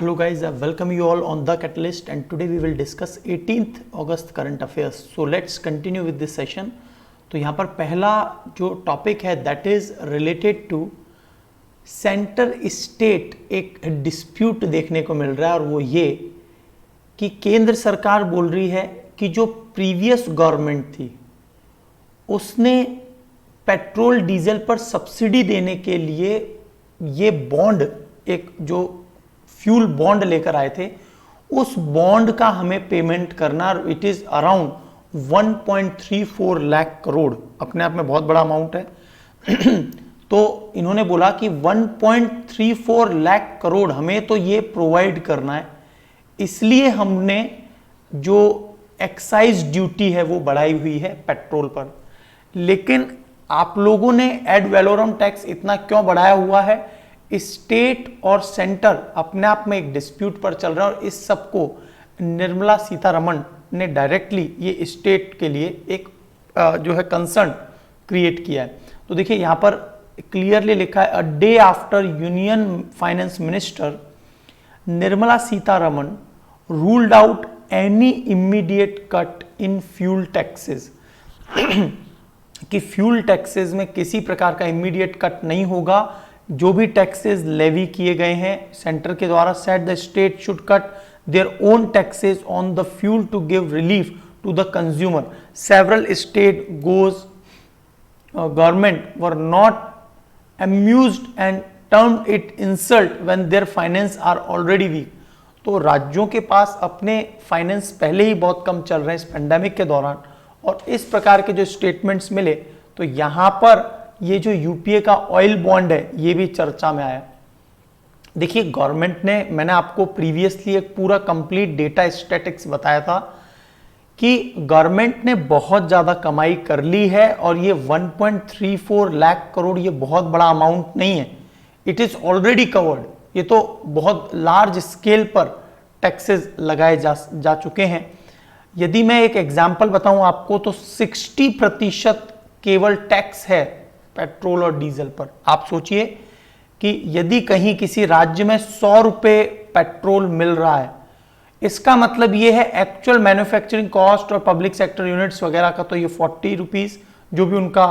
Hello guys, I welcome you all on The Catalyst and today we will discuss 18th August current affairs. So let's continue with this session. तो यहाँ पर पहला जो topic है that is related to centre state एक dispute देखने को मिल रहा है और वो ये कि केंद्र सरकार बोल रही है कि जो प्रीवियस गवर्नमेंट थी उसने पेट्रोल डीजल पर सब्सिडी देने के लिए ये बॉन्ड एक जो फ्यूल बॉन्ड लेकर आए थे उस बॉन्ड का हमें पेमेंट करना, it is around 1.34 lakh crore, अपने आप में बहुत बड़ा अमाउंट है। तो इन्होंने बोला कि 1.34 लाख करोड़ हमें तो ये प्रोवाइड करना है, इसलिए हमने जो एक्साइज ड्यूटी है वो बढ़ाई हुई है पेट्रोल पर। लेकिन आप लोगों ने एड वैलोरम टैक्स इतना क्यों बढ़ाया हुआ है? स्टेट और सेंटर अपने आप में एक डिस्प्यूट पर चल रहा है और इस सब को निर्मला सीतारमण ने डायरेक्टली ये स्टेट के लिए एक जो है कंसर्न क्रिएट किया है। तो देखिए यहाँ पर क्लियरली लिखा है, a day after union finance minister Nirmala Sitharaman ruled out any immediate cut in fuel taxes कि फ्यूल टैक्सेस में किसी प्रकार का इमीडिएट कट नहीं होगा। जो भी टैक्सेस लेवी किए गए हैं सेंटर के द्वारा, said the state should cut their own taxes on the fuel to give relief to the consumer. Several state goes government were not amused and termed it insult when their finance are already weak। तो राज्यों के पास अपने finance पहले ही बहुत कम चल रहे हैं इस पेंडेमिक के दौरान, और इस प्रकार के जो स्टेटमेंट्स मिले तो यहां पर ये जो यूपीए का ऑयल बॉन्ड है ये भी चर्चा में आया। देखिए गवर्नमेंट ने, मैंने आपको प्रीवियसली एक पूरा कंप्लीट डेटा स्टैटिक्स बताया था कि गवर्नमेंट ने बहुत ज्यादा कमाई कर ली है और ये 1.34 लाख करोड़ ये बहुत बड़ा अमाउंट नहीं है, इट इज ऑलरेडी कवर्ड। ये तो बहुत लार्ज स्केल पर टैक्सेस लगाए जा चुके हैं। यदि मैं एक एग्जांपल बताऊं आपको तो 60% केवल टैक्स है पेट्रोल और डीजल पर। आप सोचिए कि यदि कहीं किसी राज्य में 100 रुपए पेट्रोल मिल रहा है, इसका मतलब ये है एक्चुअल मैन्युफैक्चरिंग कॉस्ट और पब्लिक सेक्टर यूनिट्स वगैरह का तो ये 40 रुपीज जो भी उनका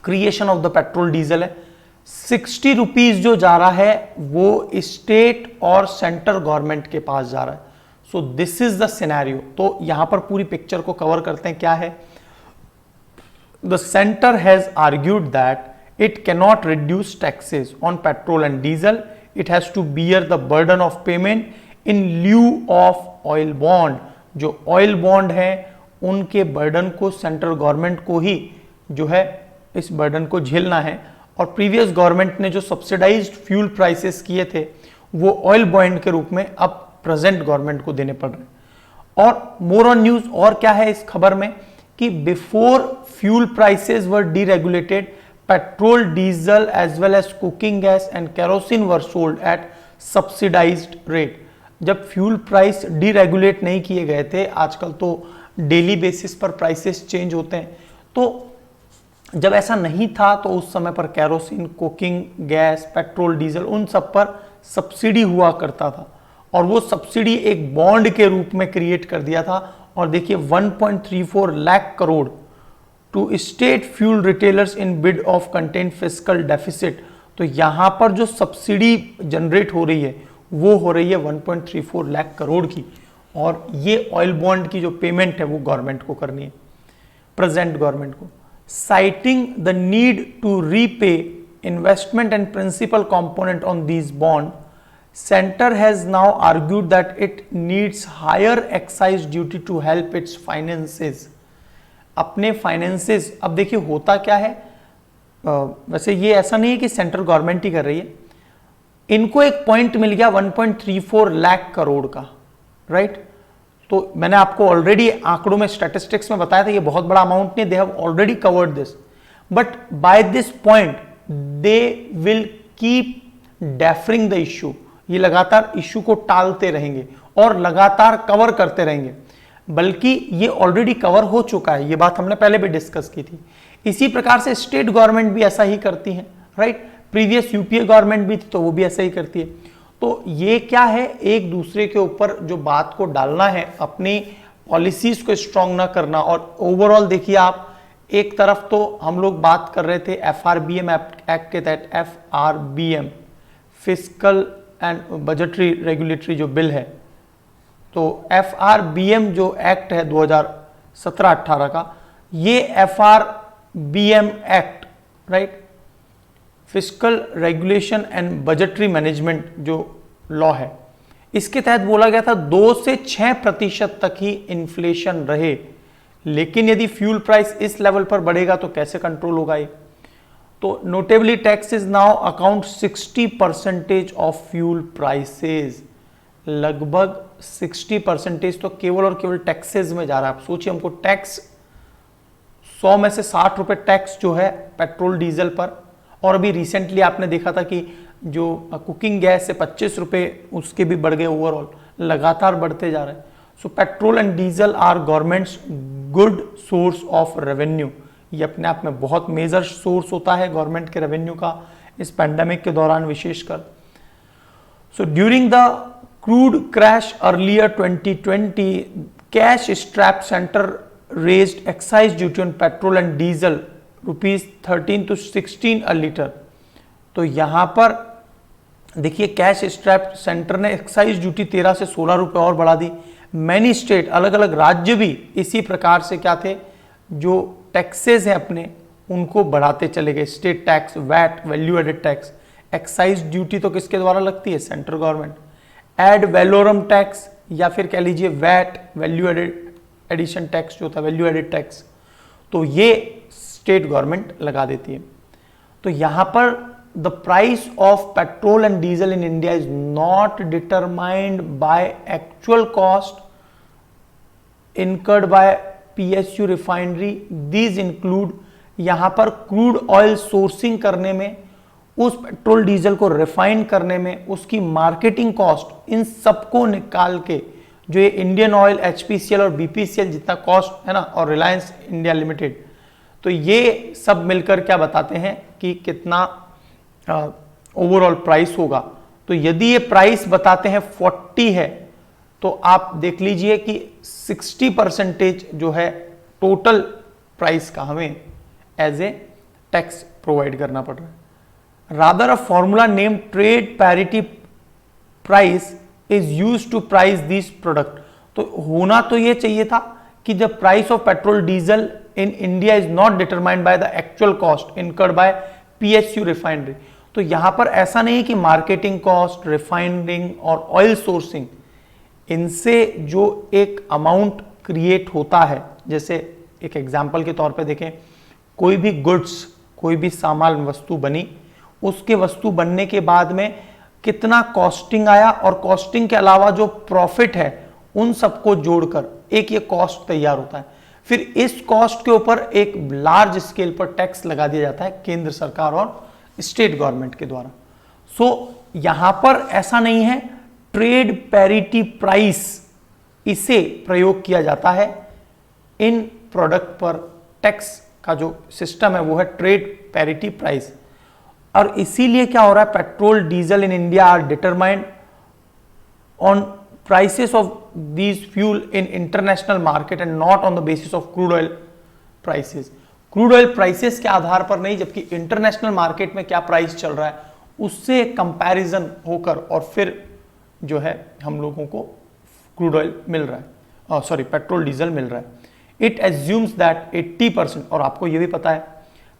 creation of the petrol diesel है। 60 रुपीज जो जा रहा है वो स्टेट और सेंटर गवर्नमेंट के पास जा रहा है। So this is the scenario. तो यहां पर पूरी पिक्चर को कवर करते हैं। क्या है? The centre has argued that it can not reduce taxes on petrol and diesel, it has to bear the burden of payment in lieu of oil bond। जो ऑयल बॉन्ड है उनके burden को central government को ही जो है इस burden को झेलना है। और प्रीवियस गवर्नमेंट ने जो सब्सिडाइज्ड फ्यूल प्राइसेस किए थे वो ऑयल बॉन्ड के रूप में अब प्रेजेंट गवर्नमेंट को देने पड़ रहे हैं। और मोर ऑन न्यूज और क्या है इस खबर में कि before fuel prices were deregulated, petrol, diesel as well as cooking gas and kerosene were sold at subsidized rate। जब फ्यूल प्राइस डीरेगुलेट नहीं किए गए थे, आजकल तो डेली बेसिस पर प्राइसेस चेंज होते हैं, तो जब ऐसा नहीं था तो उस समय पर kerosene, cooking gas, petrol, diesel उन सब पर सब्सिडी हुआ करता था और वो सब्सिडी एक बॉन्ड के रूप में क्रिएट कर दिया था। और देखिए 1.34 lakh crore to state fuel retailers in bid of contain fiscal deficit. तो यहां पर जो सब्सिडी जनरेट हो रही है वो हो रही है 1.34 लाख करोड़ की, और ये ऑयल बॉन्ड की जो पेमेंट है वो गवर्नमेंट को करनी है, प्रेजेंट गवर्नमेंट को। Citing the need to repay investment and principal component on these bond, centre has now argued that it needs higher excise duty to help its finances. अपने finances, अब देखिए होता क्या है, वैसे ये ऐसा नहीं है कि सेंट्रल गवर्नमेंट ही कर रही है, इनको एक पॉइंट मिल गया 1.34 लाख करोड़ का, राइट। तो मैंने आपको ऑलरेडी आंकड़ों में स्टैटिस्टिक्स में बताया था ये बहुत बड़ा अमाउंट नहीं, they have already covered this, but by this point they will keep deferring the issue. ये लगातार इश्यू को टालते रहेंगे और लगातार कवर करते रहेंगे, बल्कि ये ऑलरेडी कवर हो चुका है, ये बात हमने पहले भी डिस्कस की थी। इसी प्रकार से स्टेट गवर्नमेंट भी ऐसा ही करती है, राइट। प्रीवियस यूपीए गवर्नमेंट भी थी तो वो भी ऐसा ही करती है। तो ये क्या है, एक दूसरे के ऊपर जो बात को डालना है, अपनी पॉलिसीज को स्ट्रांग ना करना। और ओवरऑल देखिए आप, एक तरफ तो हम लोग बात कर रहे थे FRBM एक्ट के तहत, FRBM fiscal and budgetary regulatory जो बिल है, तो FRBM जो एक्ट है 2017-18 का, ये FRBM act, right, fiscal regulation and budgetary management जो लॉ है, इसके तहत बोला गया था 2 से 6% तक ही इन्फ्लेशन रहे। लेकिन यदि फ्यूल प्राइस इस लेवल पर बढ़ेगा तो कैसे कंट्रोल होगा ये? तो notably tax is now account 60% of fuel prices. लगभग 60% तो केवल और केवल टैक्सेस में जा रहा है। आप सोचिए, हमको टैक्स 100 में से 60 रुपए टैक्स जो है पेट्रोल डीजल पर, और अभी रिसेंटली आपने देखा था कि जो कुकिंग गैस से 25 रुपए उसके भी बढ़ गए, ओवरऑल लगातार बढ़ते जा रहे हैं। So petrol and diesel are government's good source of revenue. ये अपने आप में बहुत मेजर सोर्स होता है गवर्नमेंट के रेवेन्यू का, इस पैंडेमिक के दौरान विशेषकर। So during the crude crash earlier 2020, cash strap centre raised excise duty on petrol and diesel ₹13 to 16 a litre. तो यहां पर देखिए, कैश स्ट्रैप सेंटर ने एक्साइज ड्यूटी 13 से 16 रुपए और बढ़ा दी। मैनी स्टेट, अलग अलग राज्य भी इसी प्रकार से क्या थे, जो टैक्सेस हैं अपने, उनको बढ़ाते चले गए। State tax, VAT, value added tax. Excise duty तो किसके द्वारा लगती है? Central government. Ad valorem tax, या फिर कह लीजिए वैट, वैल्यू एडिशन टैक्स जो होता है, वैल्यू एडेड टैक्स, तो ये स्टेट गवर्नमेंट लगा देती है। तो यहां पर the price of petrol and diesel in India is not determined by actual cost incurred by PSU refinery. These include, यहां पर क्रूड ऑयल सोर्सिंग करने में, उस पेट्रोल डीजल को रिफाइन करने में, उसकी मार्केटिंग कॉस्ट, इन सबको निकाल के जो ये इंडियन ऑयल, HPCL और BPCL जितना कॉस्ट है ना, और रिलायंस इंडिया लिमिटेड, तो ये सब मिलकर क्या बताते हैं कि कितना ओवरऑल प्राइस होगा। तो यदि ये प्राइस बताते हैं 40 है, तो आप देख लीजिए कि 60% जो है टोटल प्राइस का हमें एज ए टैक्स प्रोवाइड करना पड़ रहा है। Rather a formula name trade parity price is used to price this product. तो होना तो ये चाहिए था कि the price of petrol diesel in India is not determined by the actual cost incurred by PSU refinery। तो यहां पर ऐसा नहीं कि मार्केटिंग कॉस्ट, रिफाइनिंग और ऑयल सोर्सिंग, इनसे जो एक अमाउंट क्रिएट होता है, जैसे एक एग्जांपल के तौर पे देखें, कोई भी गुड्स, कोई भी सामान, वस्तु बनी, उसके वस्तु बनने के बाद में कितना कॉस्टिंग आया, और कॉस्टिंग के अलावा जो प्रॉफिट है, उन सबको जोड़कर एक ये कॉस्ट तैयार होता है। फिर इस कॉस्ट के ऊपर एक लार्ज स्केल पर टैक्स लगा दिया जाता है केंद्र सरकार और स्टेट गवर्नमेंट के द्वारा। सो यहां पर ऐसा नहीं है, ट्रेड पैरिटी प्राइस, इसे प्रयोग किया जाता है इन प्रोडक्ट पर। टैक्स का जो सिस्टम है वो है ट्रेड पैरिटी प्राइस। और इसीलिए क्या हो रहा है, petrol diesel in India are determined on prices of these fuel in international market and not on the basis of crude oil prices। Crude oil prices के आधार पर नहीं, जबकि इंटरनेशनल मार्केट में क्या प्राइस चल रहा है उससे कंपैरिजन होकर और फिर जो है हम लोगों को क्रूड ऑयल मिल रहा है, सॉरी पेट्रोल डीजल मिल रहा है। इट एज्यूम्स दैट 80%, और आपको ये भी पता है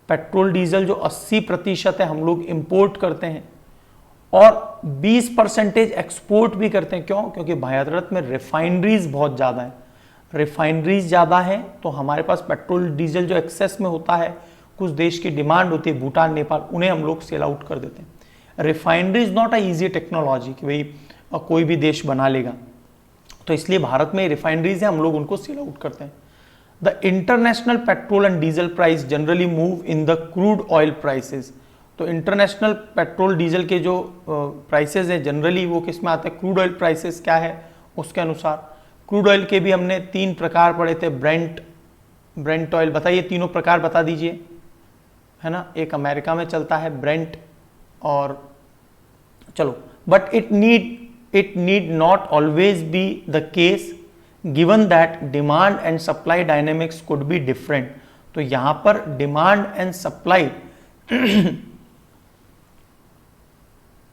पेट्रोल डीजल जो 80% है हम लोग इंपोर्ट करते हैं, और 20% एक्सपोर्ट भी करते हैं। क्यों? क्योंकि भारत में रिफाइनरीज बहुत ज़्यादा है। रिफाइनरीज ज़्यादा है तो हमारे पास पेट्रोल डीजल जो एक्सेस में होता है, कुछ देश की डिमांड होती है, भूटान, नेपाल, उन्हें हम लोग सेल आउट कर देते हैं। Refinery is not a easy technology कि भाई कोई भी देश बना लेगा, तो इसलिए भारत में रिफाइनरीज है, हम लोग उनको सेल आउट करते हैं। The international petrol and diesel price generally move in the crude oil prices. तो इंटरनेशनल पेट्रोल डीजल के जो प्राइसेस है जनरली वो किस में आते हैं, क्रूड ऑयल प्राइसेस क्या है उसके अनुसार। क्रूड ऑयल के भी हमने 3 प्रकार पढ़े थे, ब्रेंट ऑयल। बताइए तीनों प्रकार बता दीजिए, है ना। एक अमेरिका में चलता है ब्रेंट, और चलो, but it need not always be the case given that demand and supply dynamics could be different. तो यहां पर डिमांड एंड सप्लाई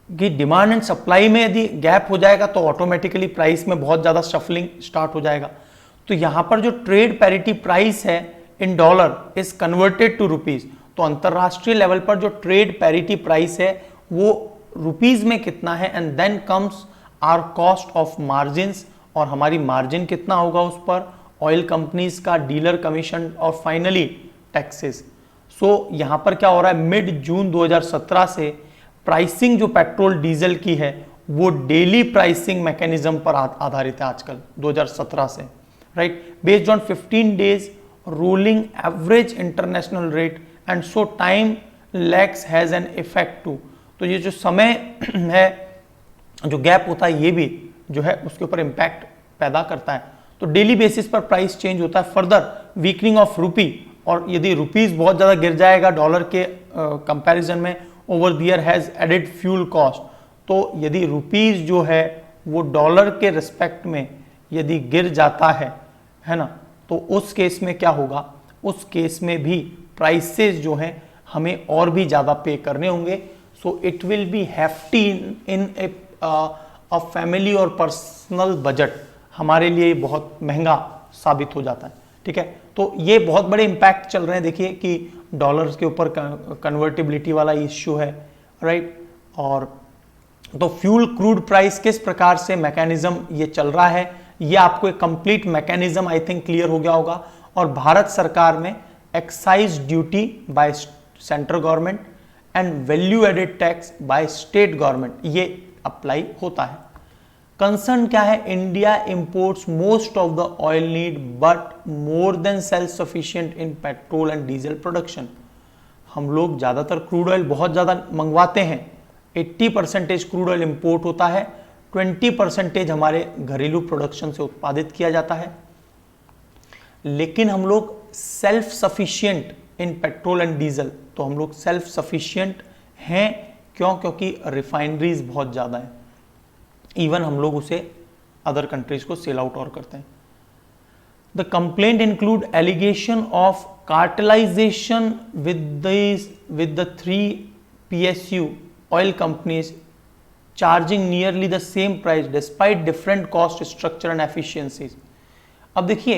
कि डिमांड एंड सप्लाई में यदि गैप हो जाएगा तो ऑटोमेटिकली प्राइस में बहुत ज्यादा शफलिंग स्टार्ट हो जाएगा। तो यहां पर जो ट्रेड पैरिटी प्राइस है in dollar is converted to rupees. तो अंतरराष्ट्रीय लेवल पर जो ट्रेड पैरिटी प्राइस है वो रुपीज में कितना है, and then comes our cost of margins, और हमारी मार्जिन कितना होगा उस पर, ऑयल कंपनीज का डीलर कमीशन, और फाइनली टैक्सेस। सो यहां पर क्या हो रहा है, मिड जून 2017 से प्राइसिंग जो पेट्रोल डीजल की है वो डेली प्राइसिंग मैकेनिज्म पर आधारित है आजकल 2017 से, right, based on 15 days rolling average international rate, and so time lags has an effect too. तो ये जो समय है, जो गैप होता है, ये भी जो है उसके ऊपर इंपैक्ट पैदा करता है। तो डेली बेसिस पर प्राइस चेंज होता है। फर्दर वीकनिंग ऑफ रूपी, और यदि रुपीज बहुत ज्यादा गिर जाएगा डॉलर के कंपैरिजन में, over the year has added fuel cost. तो यदि रुपीज जो है वो डॉलर के रिस्पेक्ट में यदि गिर जाता है ना, तो उस केस में क्या होगा, उस केस में भी प्राइसेस जो हैं हमें और भी ज्यादा पे करने होंगे। So it will be hefty in a family और पर्सनल बजट, हमारे लिए बहुत महंगा साबित हो जाता है, ठीक है। तो ये बहुत बड़े इंपैक्ट चल रहे हैं, देखिए कि डॉलर्स के ऊपर कन्वर्टिबिलिटी वाला इश्यू है, राइट। और तो फ्यूल क्रूड प्राइस किस प्रकार से मैकेनिज्म ये चल रहा है, ये आपको एक complete mechanism I think clear हो गया होगा। और भारत सरकार में excise duty by central government and value added tax by state government ये अप्लाई होता है। कंसर्न क्या है, India imports most of the oil need but more than self sufficient in petrol and diesel production. हम लोग ज्यादातर crude oil बहुत ज्यादा मंगवाते हैं, 80% क्रूड ऑयल इंपोर्ट होता है, 20% हमारे घरेलू प्रोडक्शन से उत्पादित किया जाता है। लेकिन हम लोग self sufficient in petrol and diesel, तो हम लोग सेल्फ सफिशिएंट हैं क्यों, क्योंकि रिफाइनरीज बहुत ज्यादा है, इवन हम लोग उसे अदर कंट्रीज को सेल आउट और करते हैं। The complaint include allegation of cartelisation with the 3 PSU oil companies charging nearly the same price despite different cost structure and efficiencies। अब देखिए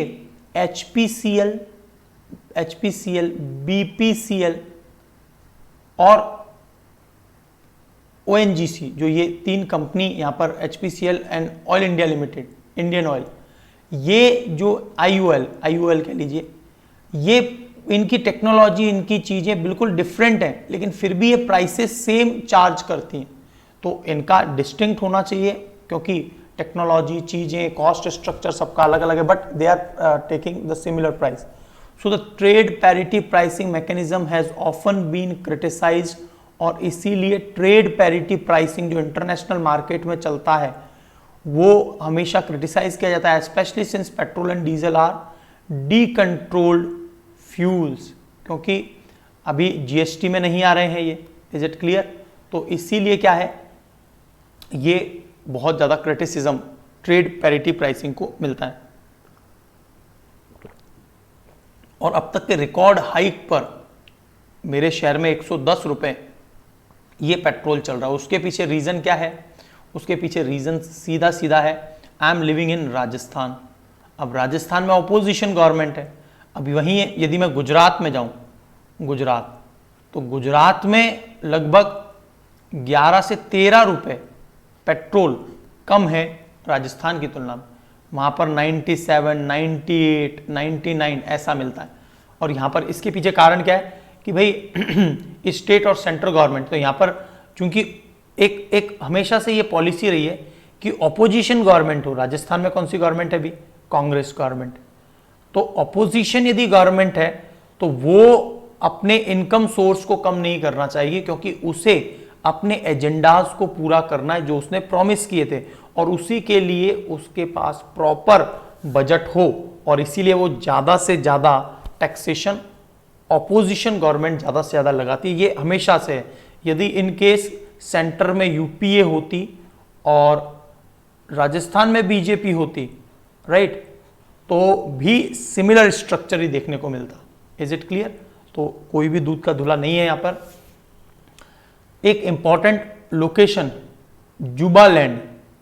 HPCL, BPCL और ONGC, जो ये 3 कंपनी यहाँ पर HPCL and oil India limited, Indian oil, ये जो IOL कह लीजिए, ये इनकी टेक्नोलॉजी, इनकी चीजें बिल्कुल डिफरेंट हैं, लेकिन फिर भी ये प्राइसेस सेम चार्ज करती हैं। तो इनका डिस्टिंक्ट होना चाहिए, क्योंकि टेक्नोलॉजी, चीजें, कॉस्ट स्ट्रक्चर सबका अलग अलग है, but they are taking the similar price. So the trade parity pricing mechanism has often been criticised, और इसीलिए ट्रेड पैरिटी प्राइसिंग जो इंटरनेशनल मार्केट में चलता है वो हमेशा क्रिटिसाइज किया जाता है, specially since petrol and diesel are decontrolled fuels, क्योंकि अभी GST में नहीं आ रहे हैं ये, इज इट क्लियर। तो इसीलिए क्या है, ये बहुत ज्यादा क्रिटिसिज्म ट्रेड पैरिटी प्राइसिंग को मिलता है। और अब तक के रिकॉर्ड हाइक पर मेरे शहर में 110 रुपए ये पेट्रोल चल रहा है। उसके पीछे रीजन क्या है, उसके पीछे रीजन सीधा सीधा है, I am living in Rajasthan. अब राजस्थान में ऑपोजिशन गवर्नमेंट है। अभी वहीं यदि मैं गुजरात में जाऊं, गुजरात, तो गुजरात में लगभग 11 से 13 रुपए पेट्रोल कम है राजस्थान की तुलना में। वहां पर 97, 98, 99 ऐसा मिलता है। और यहां पर इसके पीछे कारण क्या है कि भाई स्टेट और सेंट्रल गवर्नमेंट, तो यहां पर चूंकि एक हमेशा से ये पॉलिसी रही है कि ऑपोजिशन गवर्नमेंट हो। राजस्थान में कौन सी गवर्नमेंट है अभी, कांग्रेस गवर्नमेंट। तो ऑपोजिशन यदि गवर्नमेंट है तो वो अपने इनकम सोर्स को कम नहीं करना चाहिए, क्योंकि उसे अपने एजेंडाज को पूरा करना है जो उसने प्रॉमिस किए थे, और उसी के लिए उसके पास प्रॉपर बजट हो, और इसीलिए वो ज्यादा से ज्यादा टैक्सेशन ऑपोजिशन गवर्नमेंट ज्यादा से ज्यादा लगाती है। ये हमेशा से है। यदि इन केस सेंटर में यूपीए होती और राजस्थान में बीजेपी होती, राइट, तो भी सिमिलर स्ट्रक्चर ही देखने को मिलता। Is it clear? तो कोई भी दूध का धुला नहीं है यहाँ पर। एक इंपॉर्टेंट लोकेशन जुबा लैंड,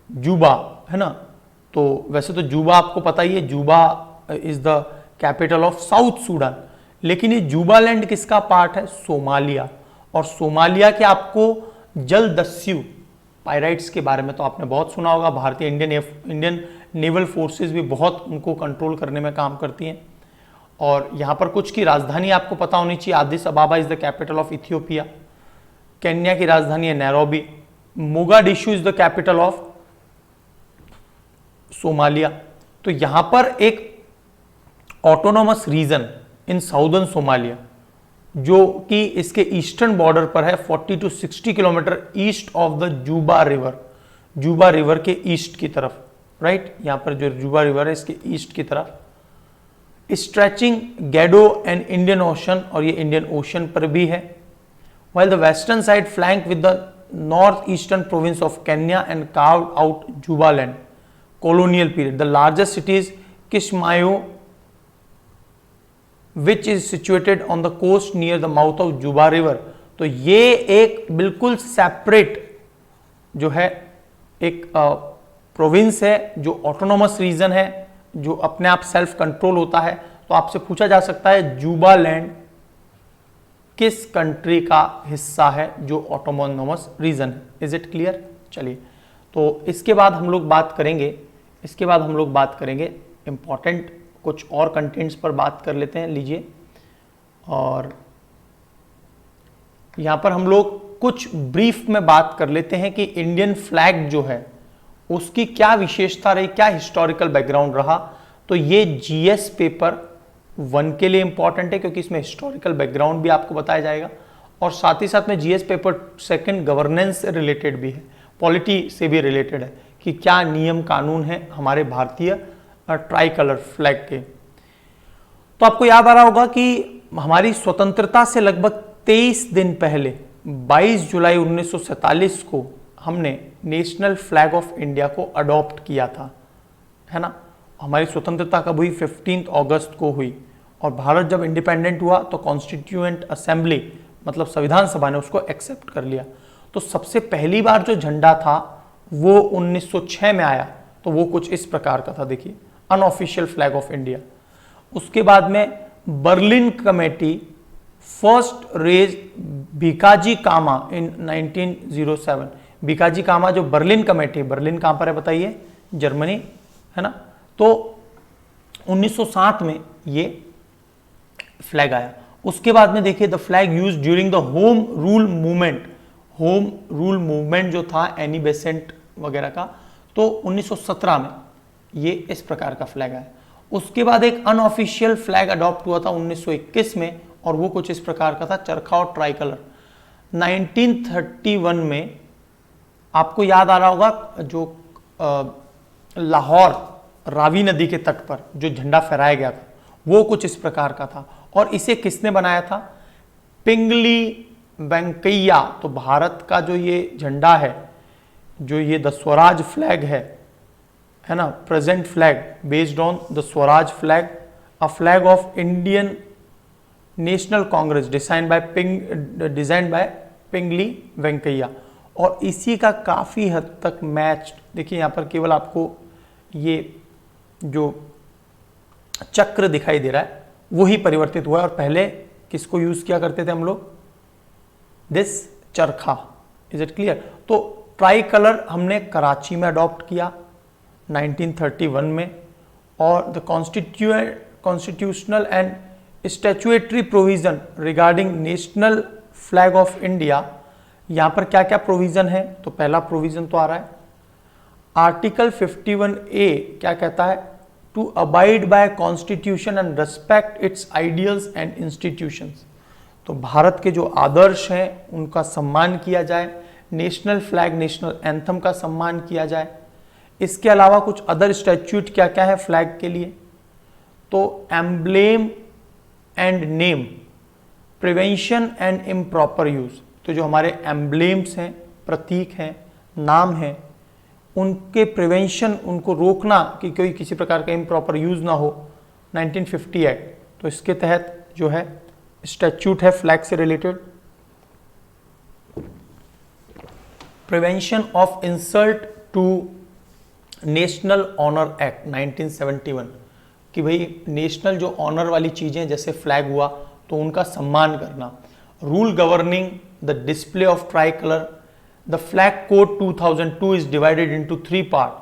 जुबा है ना, तो वैसे तो जुबा आपको पता ही है, जुबा is the capital of south Sudan, लेकिन ये जुबा लैंड किसका पार्ट है? सोमालिया। और सोमालिया के आपको जलदस्यु पायराइट्स के बारे में तो आपने बहुत सुना होगा। भारतीय इंडियन नेवल फोर्सेस भी बहुत उनको कंट्रोल करने में काम करती हैं। और यहाँ पर कुछ की राजधानी आपको पता होनी चाहिए। Addis Ababa is the capital of Ethiopia, Kenya की राजधानी है Nairobi, Mogadishu is the capital of Somalia. तो यहां पर एक autonomous region in southern Somalia जो कि इसके ईस्टर्न बॉर्डर पर है, 40 to 60 kilometre east of the जुबा रिवर, जुबा रिवर के ईस्ट की तरफ, राइट, यहां पर जो जुबा रिवर है इसके ईस्ट की तरफ, स्ट्रेचिंग गैडो एंड इंडियन ओशन, और ये इंडियन ओशन पर भी है। while the western side flanked with the northeastern province of Kenya and carved out Jubaland colonial period. The largest city is Kismayo, which is situated on the coast near the mouth of Juba River. तो ये एक बिल्कुल separate जो है एक province है, जो autonomous region है, जो अपने आप सेल्फ कंट्रोल होता है। तो आपसे पूछा जा सकता है जुबा लैंड किस कंट्री का हिस्सा है जो ऑटोनोमस रीजन है। Is it clear? चलिए, तो इसके बाद हम लोग बात करेंगे इंपॉर्टेंट कुछ और कंटेंट्स पर बात कर लेते हैं। लीजिए, और यहां पर हम लोग कुछ ब्रीफ में बात कर लेते हैं कि इंडियन फ्लैग जो है उसकी क्या विशेषता रही, क्या हिस्टोरिकल बैकग्राउंड रहा। तो ये जीएस पेपर 1 के लिए इंपॉर्टेंट है क्योंकि इसमें हिस्टोरिकल बैकग्राउंड भी आपको बताया जाएगा, और साथ ही साथ में जीएस पेपर 2 गवर्नेंस से रिलेटेड भी है, पॉलिटी से भी रिलेटेड है कि क्या नियम कानून है हमारे भारतीय ट्राई कलर फ्लैग के। तो आपको याद आ रहा होगा कि हमारी स्वतंत्रता से लगभग 23 दिन पहले 22 जुलाई 1947 को हमने नेशनल फ्लैग ऑफ इंडिया को अडॉप्ट किया था, है ना। हमारी स्वतंत्रता कब हुई? 15 अगस्त को हुई। और भारत जब इंडिपेंडेंट हुआ तो कॉन्स्टिट्यूएंट असेंबली मतलब संविधान सभा ने उसको एक्सेप्ट कर लिया। तो सबसे पहली बार जो झंडा था वो 1906 में आया, तो वो कुछ इस प्रकार का था, देखिए, अनऑफिशियल फ्लैग ऑफ इंडिया। उसके बाद में Berlin committee first raise Bhikaji Cama in 1907। Bhikaji Cama जो बर्लिन कमेटी, बर्लिन कहां पर है बताइए? जर्मनी, है ना। तो 1907 में ये फ्लैग आया। उसके बाद में देखिए the flag used during the home rule movement, home rule movement जो था एनी बेसेंट वगैरह का, तो 1917 में ये इस प्रकार का फ्लैग आया। उसके बाद एक अनऑफिशियल फ्लैग अडॉप्ट हुआ था 1921 में, और वो कुछ इस प्रकार का था, चरखा और ट्राई कलर। 1931 में आपको याद आ रहा होगा जो लाहौर रावी नदी के तट पर जो झंडा फहराया गया था वो कुछ इस प्रकार का था, और इसे किसने बनाया था? पिंगली वेंकैया। तो भारत का जो ये झंडा है, जो ये द स्वराज फ्लैग है ना, present flag based on the Swaraj flag, a flag of Indian National Congress design by Pingali Venkayya. और इसी का काफी हद तक मैच, देखिए यहां पर केवल आपको ये जो चक्र दिखाई दे रहा है वही परिवर्तित हुआ है, और पहले किसको यूज किया करते थे हम लोग? दिस चरखा। Is it clear? तो ट्राई कलर हमने कराची में अडॉप्ट किया 1931 में, और the constitutional and statutory provision regarding national flag of India. यहां पर क्या क्या प्रोविजन है? तो पहला प्रोविजन तो आ रहा है आर्टिकल 51A, क्या कहता है? To abide by constitution and respect its ideals and institutions. तो भारत के जो आदर्श हैं उनका सम्मान किया जाए, नेशनल फ्लैग, नेशनल एंथम का सम्मान किया जाए। इसके अलावा कुछ अदर स्टैट्यूट क्या क्या है फ्लैग के लिए? तो emblem and name, prevention and improper use. तो जो हमारे एम्ब्लेम्स हैं प्रतीक हैं, नाम हैं, उनके प्रिवेंशन, उनको रोकना कि कोई किसी प्रकार का इम्प्रॉपर यूज ना हो, 1950 एक्ट, तो इसके तहत जो है स्टैट्यूट है फ्लैग से related. Prevention of insult to national honour act 1971, कि भाई नेशनल जो ऑनर वाली चीजें जैसे फ्लैग हुआ तो उनका सम्मान करना। Rule governing the display of try colour, the flag code 2002 is divided into 3 part,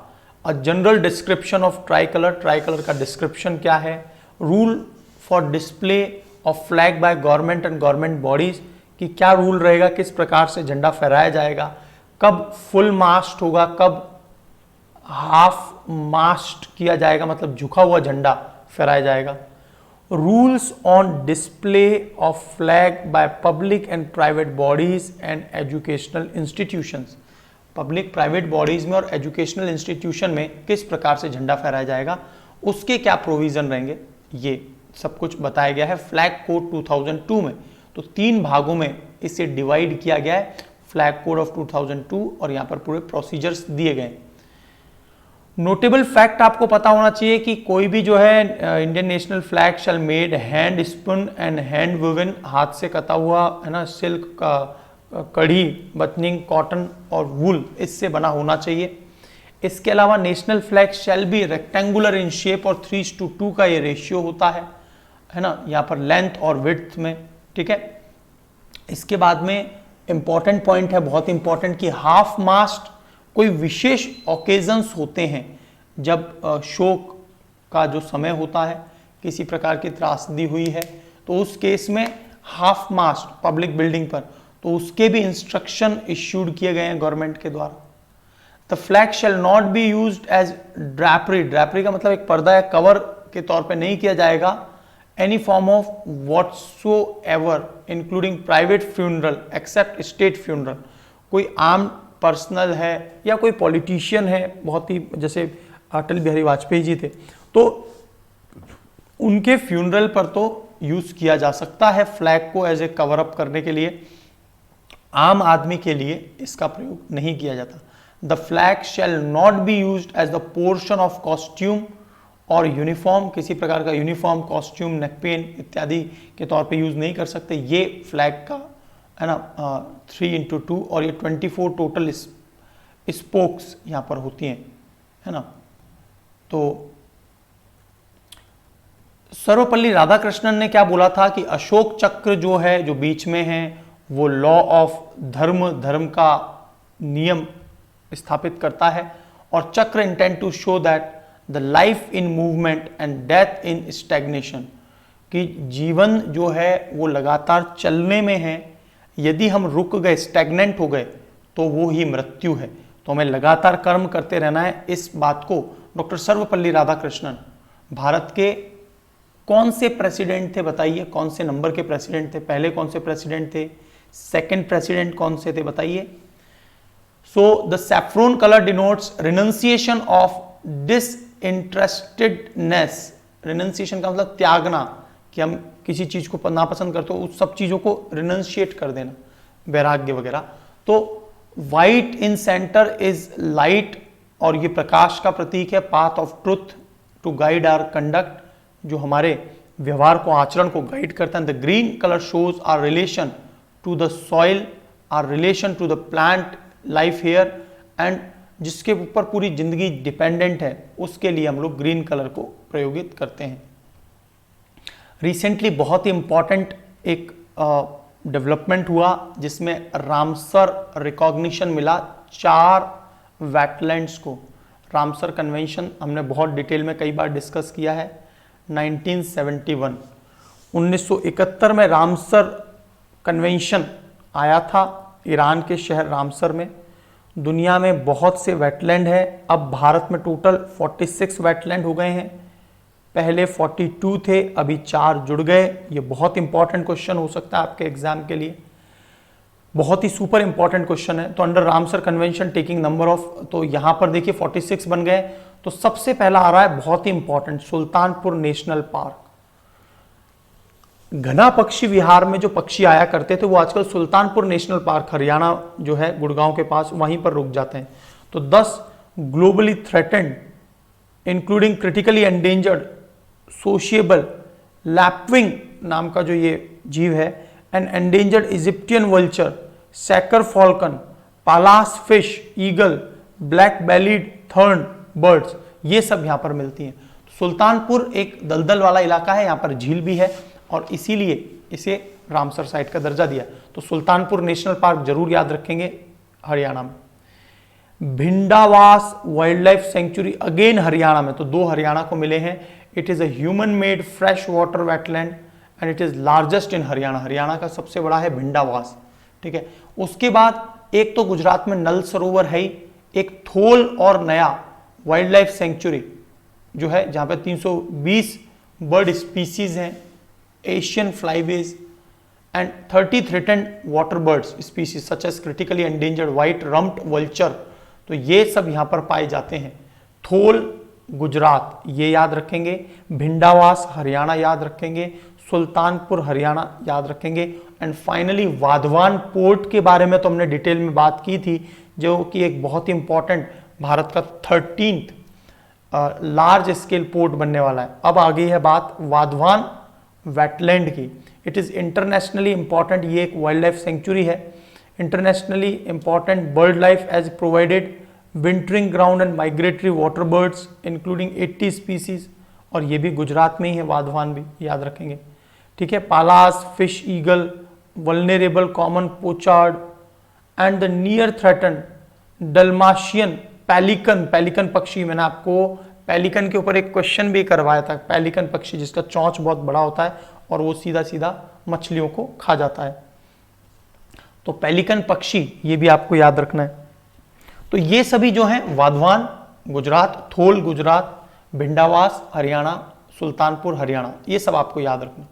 a general description of try colour का डिस्क्रिप्शन क्या है, rule for display of flag by government and government bodies, कि क्या rule रहेगा, किस प्रकार से झंडा फहराया जाएगा, कब फुल मास्ट होगा, कब हाफ मास्ट किया जाएगा, मतलब झुका हुआ झंडा फहराया जाएगा। Rules on display of flag by public and private bodies and educational institutions, public private bodies में और एजुकेशनल इंस्टीट्यूशन में किस प्रकार से झंडा फहराया जाएगा, उसके क्या प्रोविजन रहेंगे, ये सब कुछ बताया गया है फ्लैग कोड 2002 में। तो 3 भागों में इसे डिवाइड किया गया है फ्लैग कोड ऑफ 2002, और यहां पर पूरे प्रोसीजर्स दिए गए। नोटेबल फैक्ट आपको पता होना चाहिए कि कोई भी जो है Indian national flag shall made hand spin and hand woven, हाथ से कता हुआ, है ना, सिल्क का, कढ़ी, बटनिंग, कॉटन और वूल, इससे बना होना चाहिए। इसके अलावा national flag shall be rectangular in shape और 3:2 का ये रेशियो होता है ना, यहाँ पर लेंथ और विड्थ में, ठीक है। इसके बाद में इंपॉर्टेंट पॉइंट है, बहुत इंपॉर्टेंट, कि हाफ मास्ट कोई विशेष ओकेजन्स होते हैं जब शोक का जो समय होता है, किसी प्रकार की त्रासदी हुई है, तो उस केस में हाफ मास्ट पब्लिक बिल्डिंग पर, तो उसके भी इंस्ट्रक्शन इश्यूड किए गए हैं गवर्नमेंट के द्वारा। The flag shall not be used as drapery, drapery का मतलब एक पर्दा या कवर के तौर पे नहीं किया जाएगा, any form of whatsoever including private funeral except state funeral, कोई आम पर्सनल है या कोई पॉलिटिशियन है, बहुत ही जैसे अटल बिहारी वाजपेयी जी थे, तो उनके फ्यूनरल पर तो यूज किया जा सकता है फ्लैग को एज ए कवर अप करने के लिए, आम आदमी के लिए इसका प्रयोग नहीं किया जाता। The flag shall not be used as the portion of costume और यूनिफॉर्म, किसी प्रकार का यूनिफॉर्म, कॉस्ट्यूम, नेकपेन इत्यादि के तौर पे यूज नहीं कर सकते, ये फ्लैग का है ना 3:2, और ये 24 टोटल स्पोक्स यहां पर होती हैं, है ना। तो सर्वपल्ली राधाकृष्णन ने क्या बोला था कि अशोक चक्र जो है, जो बीच में है, वो लॉ ऑफ धर्म का नियम स्थापित करता है, और चक्र intend to show that the life in movement and death in stagnation, कि जीवन जो है वो लगातार चलने में है, यदि हम रुक गए, स्टैग्नेंट हो गए, तो वो ही मृत्यु है, तो हमें लगातार कर्म करते रहना है। इस बात को डॉक्टर सर्वपल्ली राधाकृष्णन, भारत के कौन से प्रेसिडेंट थे बताइए, कौन से नंबर के प्रेसिडेंट थे, पहले कौन से प्रेसिडेंट थे, सेकंड प्रेसिडेंट कौन से थे बताइए। So the saffron colour denotes renunciation of disinterestedness, renunciation का मतलब त्यागना, कि हम किसी चीज को नापसंद करते हो, उस सब चीजों को रिनंशिएट कर देना, वैराग्य वगैरह। तो white in centre is light, और ये प्रकाश का प्रतीक है, path of truth to guide our conduct, जो हमारे व्यवहार को, आचरण को गाइड करता है। The green colour shows our relation to the soil, our relation to the plant life here, and जिसके ऊपर पूरी जिंदगी डिपेंडेंट है, उसके लिए हम लोग ग्रीन कलर को प्रयोगित करते हैं। रिसेंटली बहुत ही इंपॉर्टेंट एक डेवलपमेंट हुआ, जिसमें रामसर रिकॉग्निशन मिला 4 वेटलैंड्स को। रामसर कन्वेंशन हमने बहुत डिटेल में कई बार डिस्कस किया है। 1971 में रामसर कन्वेंशन आया था ईरान के शहर रामसर में। दुनिया में बहुत से वेटलैंड है, अब भारत में टोटल 46 वेटलैंड हो गए हैं, पहले 42 थे, अभी 4 जुड़ गए। ये बहुत इंपॉर्टेंट क्वेश्चन हो सकता है आपके एग्जाम के लिए, बहुत ही सुपर इंपॉर्टेंट क्वेश्चन है। तो under Ramsar convention taking number of, तो यहां पर देखिए 46 बन गए। तो सबसे पहला आ रहा है बहुत ही इंपॉर्टेंट, सुल्तानपुर नेशनल पार्क। घना पक्षी विहार में जो पक्षी आया करते थे वो आजकल सुल्तानपुर नेशनल पार्क हरियाणा जो है गुड़गांव के पास, वहीं पर रुक जाते हैं। तो 10 globally threatened including critically endangered sociable lapwing नाम का जो ये जीव है, an endangered Egyptian vulture, saker falcon, Pallas fish, eagle, black bellied tern birds, ये सब यहाँ पर मिलती हैं। सुल्तानपुर एक दलदल वाला इलाका है, यहाँ पर झील भी है और इसीलिए इसे रामसर साइट का दर्जा दिया। तो सुल्तानपुर नेशनल पार्क जरूर याद रखेंगे हरियाणा में। Bhindawas wild life sanctuary again Haryana में, तो 2 हरियाणा को मिले हैं। It is a human made fresh water wetland and it is largest in Haryana. Haryana का सबसे बड़ा है भिंडावास, ठीक है। उसके बाद एक तो गुजरात में नल सरोवर है ही, एक थोल और नया वाइल्ड लाइफ सेंचुरी जो है जहां पे 320 बर्ड स्पीसीज हैं, Asian flyways and 30 threatened water birds species such as critically endangered white rumped vulture, तो ये सब यहां पर पाए जाते हैं। थोल गुजरात ये याद रखेंगे, भिंडावास हरियाणा याद रखेंगे, सुल्तानपुर हरियाणा याद रखेंगे एंड फाइनली वाधवान पोर्ट के बारे में तो हमने डिटेल में बात की थी, जो कि एक बहुत ही इंपॉर्टेंट भारत का 13th लार्ज स्केल पोर्ट बनने वाला है। अब आ गई है बात वाधवान वेटलैंड की। इट इज इंटरनेशनली इंपॉर्टेंट, ये एक वाइल्ड लाइफ सेंचुरी है, internationally important bird life as provided wintering ground and migratory water birds including 80 species, और ये भी गुजरात में ही है, वाधवान भी याद रखेंगे, ठीक है। Pallas fish, eagle, vulnerable common pochard and the near threatened Dalmatian pelican. Pelican पक्षी, मैंने आपको पेलिकन के ऊपर एक क्वेश्चन भी करवाया था। पेलिकन पक्षी जिसका चोंच बहुत बड़ा होता है और वो सीधा सीधा मछलियों को खा जाता है, तो पेलिकन पक्षी ये भी आपको याद रखना है। तो ये सभी जो हैं वाधवान गुजरात, थोल गुजरात, भिंडावास हरियाणा, सुल्तानपुर हरियाणा, ये सब आपको याद रखना।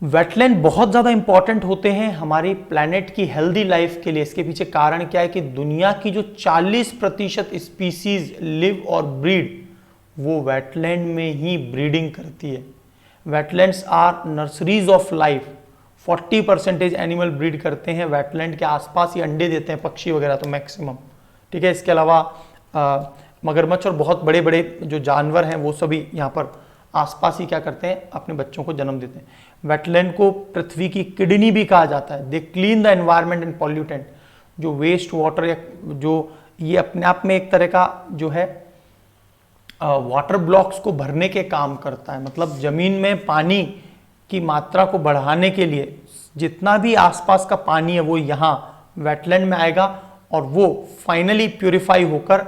वेटलैंड बहुत ज़्यादा इंपॉर्टेंट होते हैं हमारी प्लैनेट की हेल्दी लाइफ के लिए। इसके पीछे कारण क्या है कि दुनिया की जो 40% स्पीसीज लिव और ब्रीड वो वेटलैंड में ही ब्रीडिंग करती है। Wetlands are nurseries of life. 40% animal breed करते हैं वेटलैंड के आसपास ही, अंडे देते हैं पक्षी वगैरह तो मैक्सिमम, ठीक है। इसके अलावा मगरमच्छ और बहुत बड़े बड़े जो जानवर हैं वो सभी यहाँ पर आसपास ही क्या करते हैं, अपने बच्चों को जन्म देते हैं। वेटलैंड को पृथ्वी की किडनी भी कहा जाता है। They clean the environment and pollutant, जो वेस्ट वाटर या जो ये अपने आप में एक तरह का जो है वाटर ब्लॉक्स को भरने के काम करता है। मतलब जमीन में पानी की मात्रा को बढ़ाने के लिए जितना भी आसपास का पानी है वो यहाँ वेटलैंड में आएगा और वो फाइनली प्यूरिफाई होकर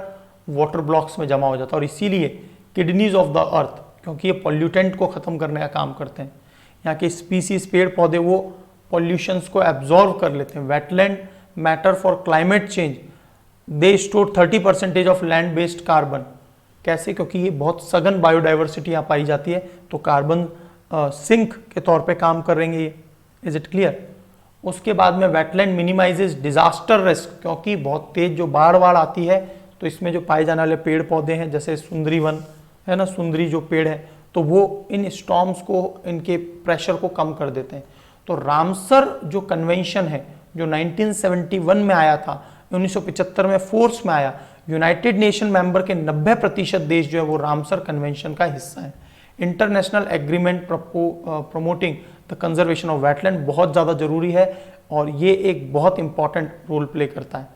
वाटर ब्लॉक्स में जमा हो जाता है। और इसीलिए किडनीज ऑफ द अर्थ, क्योंकि ये पॉल्यूटेंट को खत्म करने का काम करते हैं। यहाँ के स्पीसीज पेड़ पौधे वो पॉल्यूशंस को एब्जॉर्व कर लेते हैं। Wetland matter for climate change, they store 30% of land based carbon. कैसे? क्योंकि ये बहुत सघन बायोडाइवर्सिटी यहाँ पाई जाती है, तो कार्बन सिंक के तौर पे काम करेंगे ये। Is it clear? उसके बाद में वेटलैंड मिनिमाइजेज डिजास्टर रिस्क, क्योंकि बहुत तेज जो बाढ़ आती है तो इसमें जो पाए जाने वाले पेड़ पौधे हैं जैसे सुंदरी वन है ना, सुंदरी जो पेड़ है, तो वो इन स्टॉर्म्स को, इनके प्रेशर को कम कर देते हैं। तो रामसर जो कन्वेंशन है जो 1971 में आया था, 1975 में फोर्स में आया, यूनाइटेड नेशन मेंबर के 90% देश जो है वो रामसर कन्वेंशन का हिस्सा है। International agreement promoting the conservation of wetland बहुत ज़्यादा जरूरी है और ये एक बहुत इंपॉर्टेंट रोल प्ले करता है।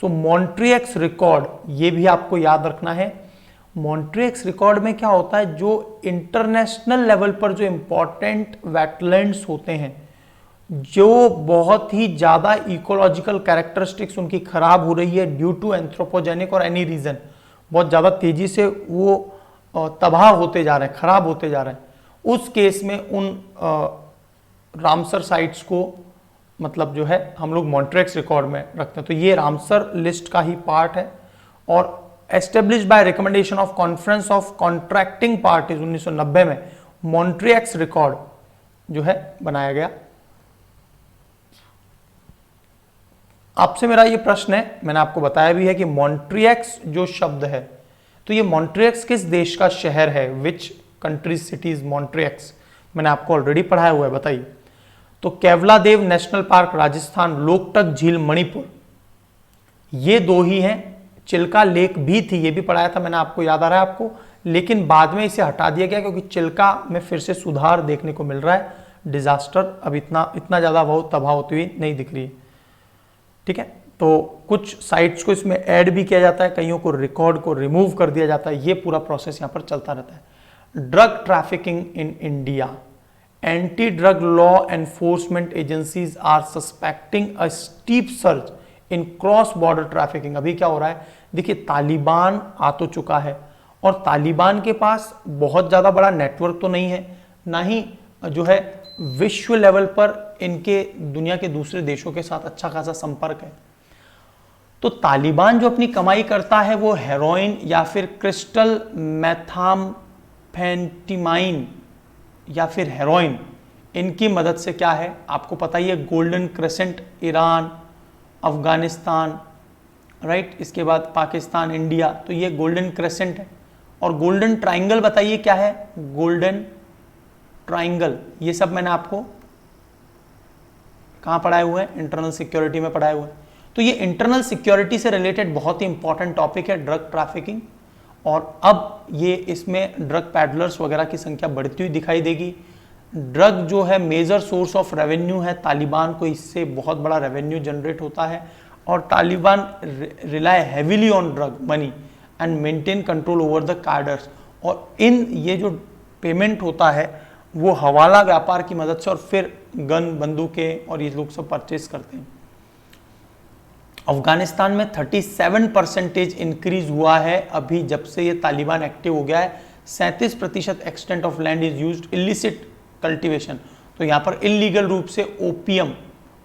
सो मॉन्ट्रियक्स रिकॉर्ड ये भी आपको याद रखना है। मॉन्ट्रियक्स रिकॉर्ड में क्या होता है, जो इंटरनेशनल लेवल पर जो इंपॉर्टेंट वेटलैंड्स होते हैं, जो बहुत ही ज़्यादा इकोलॉजिकल कैरेक्टरिस्टिक्स उनकी खराब हो रही है ड्यू टू एंथ्रोपोजेनिक और एनी रीजन, बहुत ज़्यादा तेजी से वो तबाह होते जा रहे हैं, खराब होते जा रहे हैं, उस केस में उन रामसर साइट्स को मतलब जो है हम लोग मॉन्ट्रियक्स रिकॉर्ड में रखते हैं। तो ये रामसर लिस्ट का ही पार्ट है और establish by recommendation of conference of contracting parties 1990 में मॉन्ट्रियक्स रिकॉर्ड जो है बनाया गया। आपसे मेरा ये प्रश्न है, मैंने आपको बताया भी है कि मॉन्ट्रियक्स जो शब्द है, तो ये मॉन्ट्रियक्स किस देश का शहर है? Which country cities Montreux? मैंने आपको ऑलरेडी पढ़ाया हुआ है, बताइए। तो केवलादेव नेशनल पार्क राजस्थान, लोकटक झील मणिपुर, ये दो ही हैं। चिल्का लेक भी थी, ये भी पढ़ाया था मैंने आपको, याद आ रहा है आपको, लेकिन बाद में इसे हटा दिया गया क्योंकि चिल्का में फिर से सुधार देखने को मिल रहा है। डिजास्टर अब इतना ज्यादा बहुत तबाह होती हुई नहीं दिख रही है, ठीक है। तो कुछ साइट्स को इसमें ऐड भी किया जाता है, कईयों को रिकॉर्ड को रिमूव कर दिया जाता है, ये पूरा प्रोसेस यहां पर चलता रहता है। Drug trafficking in India, anti drug law enforcement agencies are suspecting a steep surge in cross border trafficking. अभी क्या हो रहा है, देखिए तालिबान आ तो चुका है और तालिबान के पास बहुत ज्यादा बड़ा नेटवर्क तो नहीं है, ना ही जो है विश्व लेवल पर इनके दुनिया के दूसरे देशों के साथ अच्छा खासा संपर्क है। तो तालिबान जो अपनी कमाई करता है वो हेरोइन या फिर क्रिस्टल मेथाम्फेटामाइन या फिर हेरोइन, इनकी मदद से क्या है आपको पता ही है, golden crescent, Iran, Afghanistan, right, इसके बाद पाकिस्तान, इंडिया, तो ये गोल्डन क्रेसेंट है। और गोल्डन ट्राइंगल बताइए क्या है, गोल्डन ट्राइंगल, ये सब मैंने आपको कहां पढ़ाए हुए हैं, इंटरनल सिक्योरिटी में पढ़ाए हुए हैं। तो ये इंटरनल सिक्योरिटी से रिलेटेड बहुत ही इंपॉर्टेंट टॉपिक है ड्रग ट्रैफिकिंग, और अब ये इसमें ड्रग पैडलर्स वगैरह की संख्या बढ़ती हुई दिखाई देगी। ड्रग जो है मेजर सोर्स ऑफ रेवेन्यू है, तालिबान को इससे बहुत बड़ा रेवेन्यू जनरेट होता है, और Taliban rely heavily on drug money and maintain control over the cadres. और ये जो पेमेंट होता है वो हवाला व्यापार की मदद से, और फिर गन, बंदूकें और ये लोग सब परचेज करते हैं। अफगानिस्तान में 37% इंक्रीज हुआ है अभी जब से ये तालिबान एक्टिव हो गया है। 37% extent of land is used illicit cultivation, तो यहाँ पर इलीगल रूप से ओपियम,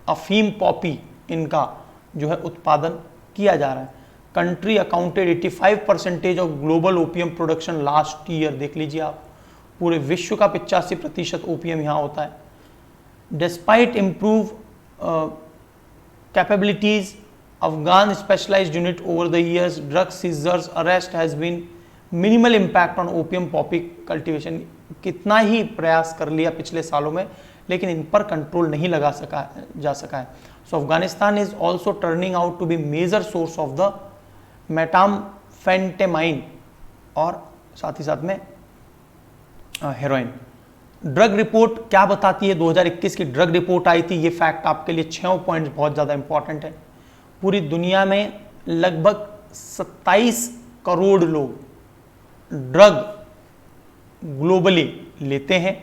अफीम, पॉपी, इनका जो है उत्पादन किया जा रहा है। Country accounted 85% of global opium production last year, देख लीजिए आप, पूरे विश्व का 85% ओपियम यहाँ होता है। Despite improve capabilities Afghan specialized unit over the years, drug seizures, arrest has been minimal impact on opium poppy cultivation। कितना ही प्रयास कर लिया पिछले सालों में, लेकिन इन पर कंट्रोल नहीं लगा जा सका है। So Afghanistan is also turning out to be major source of the methamphetamine और साथ ही साथ में हेरोइन। ड्रग रिपोर्ट क्या बताती है, 2021 की ड्रग रिपोर्ट आई थी, ये फैक्ट आपके लिए 6 पॉइंट बहुत ज़्यादा इंपॉर्टेंट है। पूरी दुनिया में लगभग 27 करोड़ लोग ड्रग ग्लोबली लेते हैं,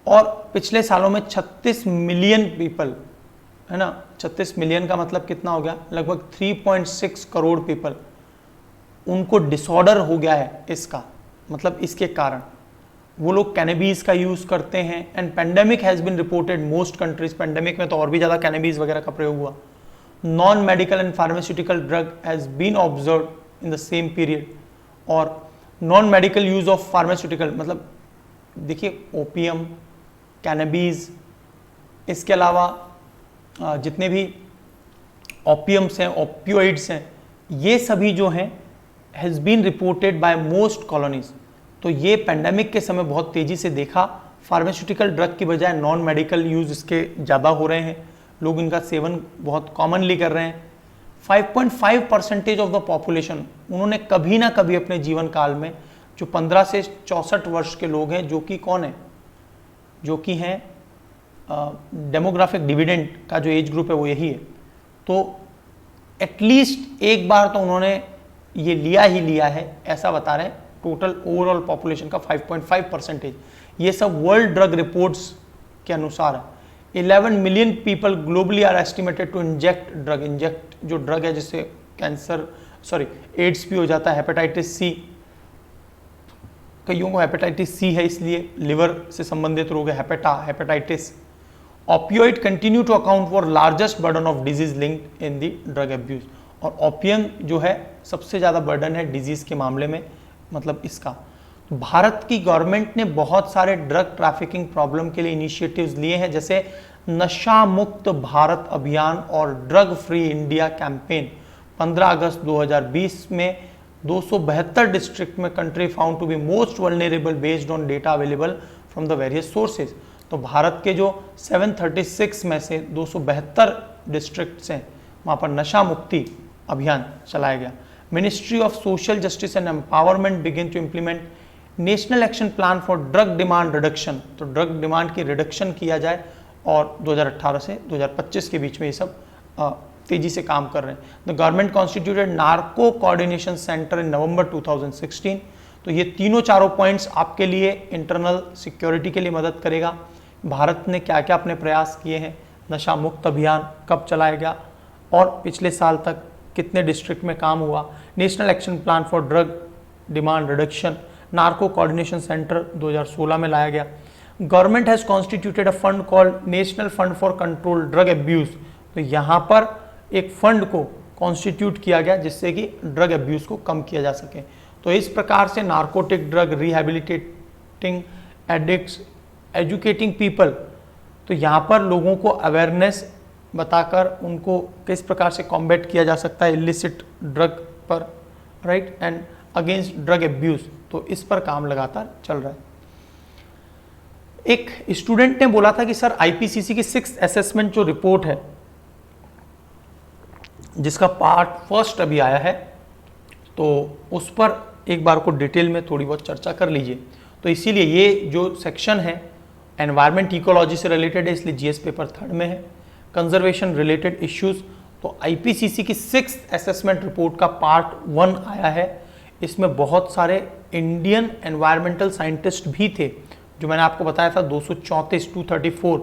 और पिछले सालों में 36 मिलियन पीपल, है ना, 36 मिलियन का मतलब कितना हो गया, लगभग 3.6 करोड़ पीपल, उनको डिसऑर्डर हो गया है इसका, मतलब इसके कारण वो लोग कैनबीज का यूज करते हैं। And pandemic has been reported most countries, pandemic में तो और भी ज्यादा कैनबीज वगैरह का प्रयोग हुआ। Non medical and pharmaceutical drug has been observe in the same period, और non medical use of pharmaceutical मतलब देखिए ओपियम, कैनबीज, इसके अलावा जितने भी ओपियम्स हैं, ओपियोइड्स हैं, ये सभी जो हैं has been reported by most colonies. तो ये पेंडेमिक के समय बहुत तेजी से देखा, फार्मास्यूटिकल ड्रग की बजाय नॉन मेडिकल यूज इसके ज़्यादा हो रहे हैं, लोग इनका सेवन बहुत कॉमनली कर रहे हैं। 5.5% ऑफ द पॉपुलेशन, उन्होंने कभी ना कभी अपने जीवन काल में, जो 15 से 64 वर्ष के लोग हैं, जो कि कौन है, जो कि हैं डेमोग्राफिक डिविडेंड का जो एज ग्रुप है वो यही है, तो एटलीस्ट एक बार तो उन्होंने ये लिया ही लिया है, ऐसा बता रहे हैं। टोटल ओवरऑल पॉपुलेशन का 5.5%, ये सब वर्ल्ड ड्रग रिपोर्ट्स के अनुसार है। 11 million people globally are estimated to inject drug, inject जो ड्रग है जिससे कैंसर, सॉरी एड्स भी हो जाता है, हेपेटाइटिस सी, कईयों को हेपेटाइटिस सी है इसलिए लिवर से संबंधित रोग है, hepatitis. Opioid continue to account for largest burden of disease linked in the drug abuse, और ओपियम जो है सबसे ज़्यादा बर्डन है डिजीज के मामले में, मतलब इसका। तो भारत की गवर्नमेंट ने बहुत सारे ड्रग ट्रैफिकिंग प्रॉब्लम के लिए इनिशिएटिव्स लिए हैं, जैसे नशा मुक्त भारत अभियान और ड्रग फ्री इंडिया कैंपेन। 15 अगस्त 2020 में 272 डिस्ट्रिक्ट में country found to be most vulnerable based on data available from the various sources. तो भारत के जो 736 में से 272 डिस्ट्रिक्ट्स हैं वहाँ पर नशा मुक्ति अभियान चलाया गया। Ministry of social justice and empowerment begin to implement national action plan for drug demand reduction, तो ड्रग डिमांड की रिडक्शन किया जाए, और 2018 से 2025 के बीच में ये सब तेजी से काम कर रहे हैं। The government constituted narco coordination centre in November 2016। तो ये तीनों चारों पॉइंट्स आपके लिए इंटरनल सिक्योरिटी के लिए मदद करेगा। भारत ने क्या क्या अपने प्रयास किए हैं, नशा मुक्त अभियान कब चलाया गया और पिछले साल तक कितने डिस्ट्रिक्ट में काम हुआ, national action plan for drug demand reduction, narco coordination centre 2016 में लाया गया। Government has constituted a fund called national fund for control drug abuse. तो यहाँ पर एक फंड को कॉन्स्टिट्यूट किया गया जिससे कि ड्रग एब्यूज को कम किया जा सके। तो इस प्रकार से narcotic drug rehabilitating addicts, educating people, तो यहाँ पर लोगों को अवेयरनेस बताकर उनको किस प्रकार से कॉम्बैट किया जा सकता है इलिसिट ड्रग पर, right, and against drug abuse. तो इस पर काम लगातार चल रहा है। एक स्टूडेंट ने बोला था कि सर आईपीसीसी की 6th असेसमेंट जो रिपोर्ट है जिसका पार्ट फर्स्ट अभी आया है, तो उस पर एक बार को डिटेल में थोड़ी बहुत चर्चा कर लीजिए। तो इसीलिए ये जो सेक्शन है एनवायरमेंट इकोलॉजी से रिलेटेड है, इसलिए जीएस पेपर 3rd में है। कंजर्वेशन रिलेटेड इश्यूज, तो आईपीसीसी की 6th असेसमेंट रिपोर्ट का पार्ट 1 आया है। इसमें बहुत सारे इंडियन एनवायरमेंटल साइंटिस्ट भी थे, जो मैंने आपको बताया था 234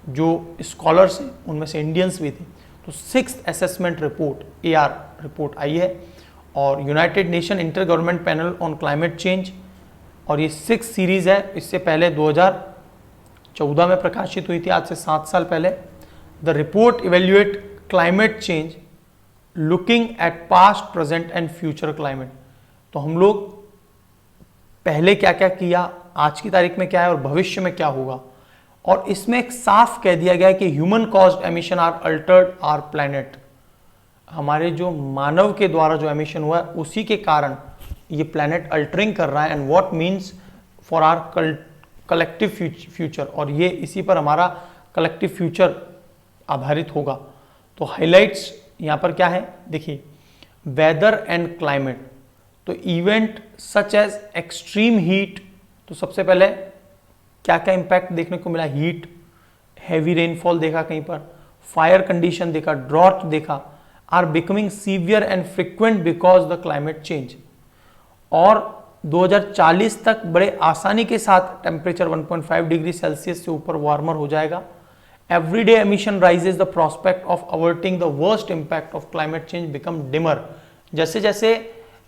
जो स्कॉलर्स हैं उनमें से इंडियंस भी थे। तो 6th assessment report AR report आई है, और United Nation inter government panel on climate change, और ये 6 सीरीज है। इससे पहले 2014 में प्रकाशित हुई थी, आज से 7 साल पहले। The report evaluate climate change looking at past, present and future climate. तो हम लोग पहले क्या क्या किया, आज की तारीख में क्या है और भविष्य में क्या होगा। और इसमें एक साफ कह दिया गया है कि human caused emission are altered our planet, हमारे जो मानव के द्वारा जो एमिशन हुआ है उसी के कारण ये प्लैनेट अल्टरिंग कर रहा है, and what means for our collective future, और ये इसी पर हमारा कलेक्टिव फ्यूचर आधारित होगा। तो हाइलाइट्स यहाँ पर क्या है देखिए, वेदर एंड क्लाइमेट, तो event such as extreme heat, तो सबसे पहले क्या क्या इंपैक्ट देखने को मिला, हीट, हैवी रेनफॉल देखा कहीं पर, फायर कंडीशन देखा, ड्रॉट देखा, are becoming severe and frequent because the climate change. और 2040 तक बड़े आसानी के साथ टेम्परेचर 1.5 डिग्री सेल्सियस से ऊपर वार्मर हो जाएगा। Every day emission rises, the prospect of averting the worst impact of climate change become dimmer. जैसे जैसे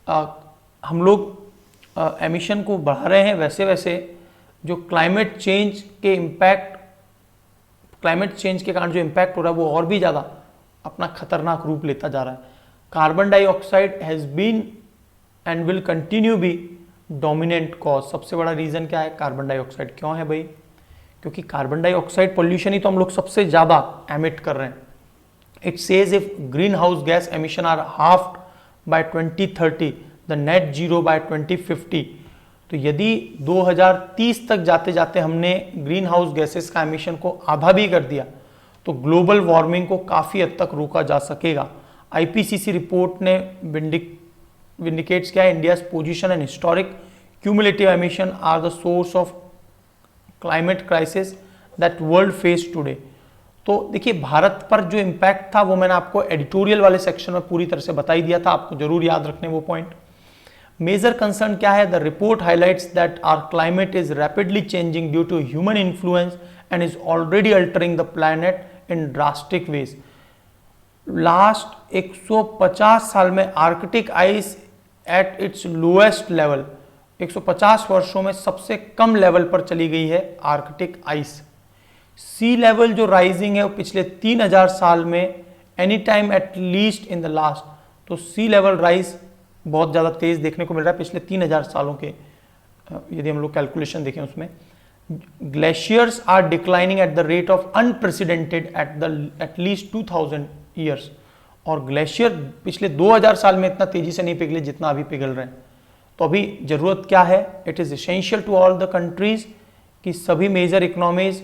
हम लोग एमिशन को बढ़ा रहे हैं वैसे वैसे जो क्लाइमेट चेंज के कारण जो इम्पैक्ट हो रहा है वो और भी ज़्यादा अपना खतरनाक रूप लेता जा रहा है। Carbon dioxide has been and will continue be dominant cause. सबसे बड़ा रीज़न क्या है, कार्बन डाइऑक्साइड। क्यों है भाई, क्योंकि कार्बन डाइऑक्साइड पोल्यूशन ही तो हम लोग सबसे ज़्यादा एमिट कर रहे हैं। It says if green house gas emission are halved by 2030, the net zero by 2050। तो यदि 2030 तक जाते जाते हमने ग्रीन हाउस गैसेस का एमिशन को आधा भी कर दिया तो ग्लोबल वार्मिंग को काफ़ी हद तक रोका जा सकेगा। आईपीसीसी रिपोर्ट ने विंडिकेट्स क्या है, India's position and historic cumulative emission are the source of climate crisis that world face today. तो देखिए भारत पर जो इम्पैक्ट था वो मैंने आपको एडिटोरियल वाले सेक्शन में पूरी तरह से बता ही दिया था, आपको जरूर याद रखने वो पॉइंट। मेजर कंसर्न क्या है, the report highlights that our climate is rapidly changing due to human influence and is already altering the planet in drastic ways. Last 150 साल में Arctic ice at its lowest level, 150 वर्षों में सबसे कम level पर चली गई है आर्कटिक आइस। सी level जो राइजिंग है वो पिछले 3000 साल में any time at least in the last, तो सी लेवल राइज बहुत ज़्यादा तेज देखने को मिल रहा है पिछले 3000 सालों के, यदि हम लोग कैलकुलेशन देखें उसमें। Glaciers are declining at the rate of unprecedented at least 2000 years, और ग्लेशियर पिछले 2000 साल में इतना तेजी से नहीं पिघले जितना अभी पिघल रहे हैं। तो अभी जरूरत क्या है, it is essential to all the countries कि सभी major economies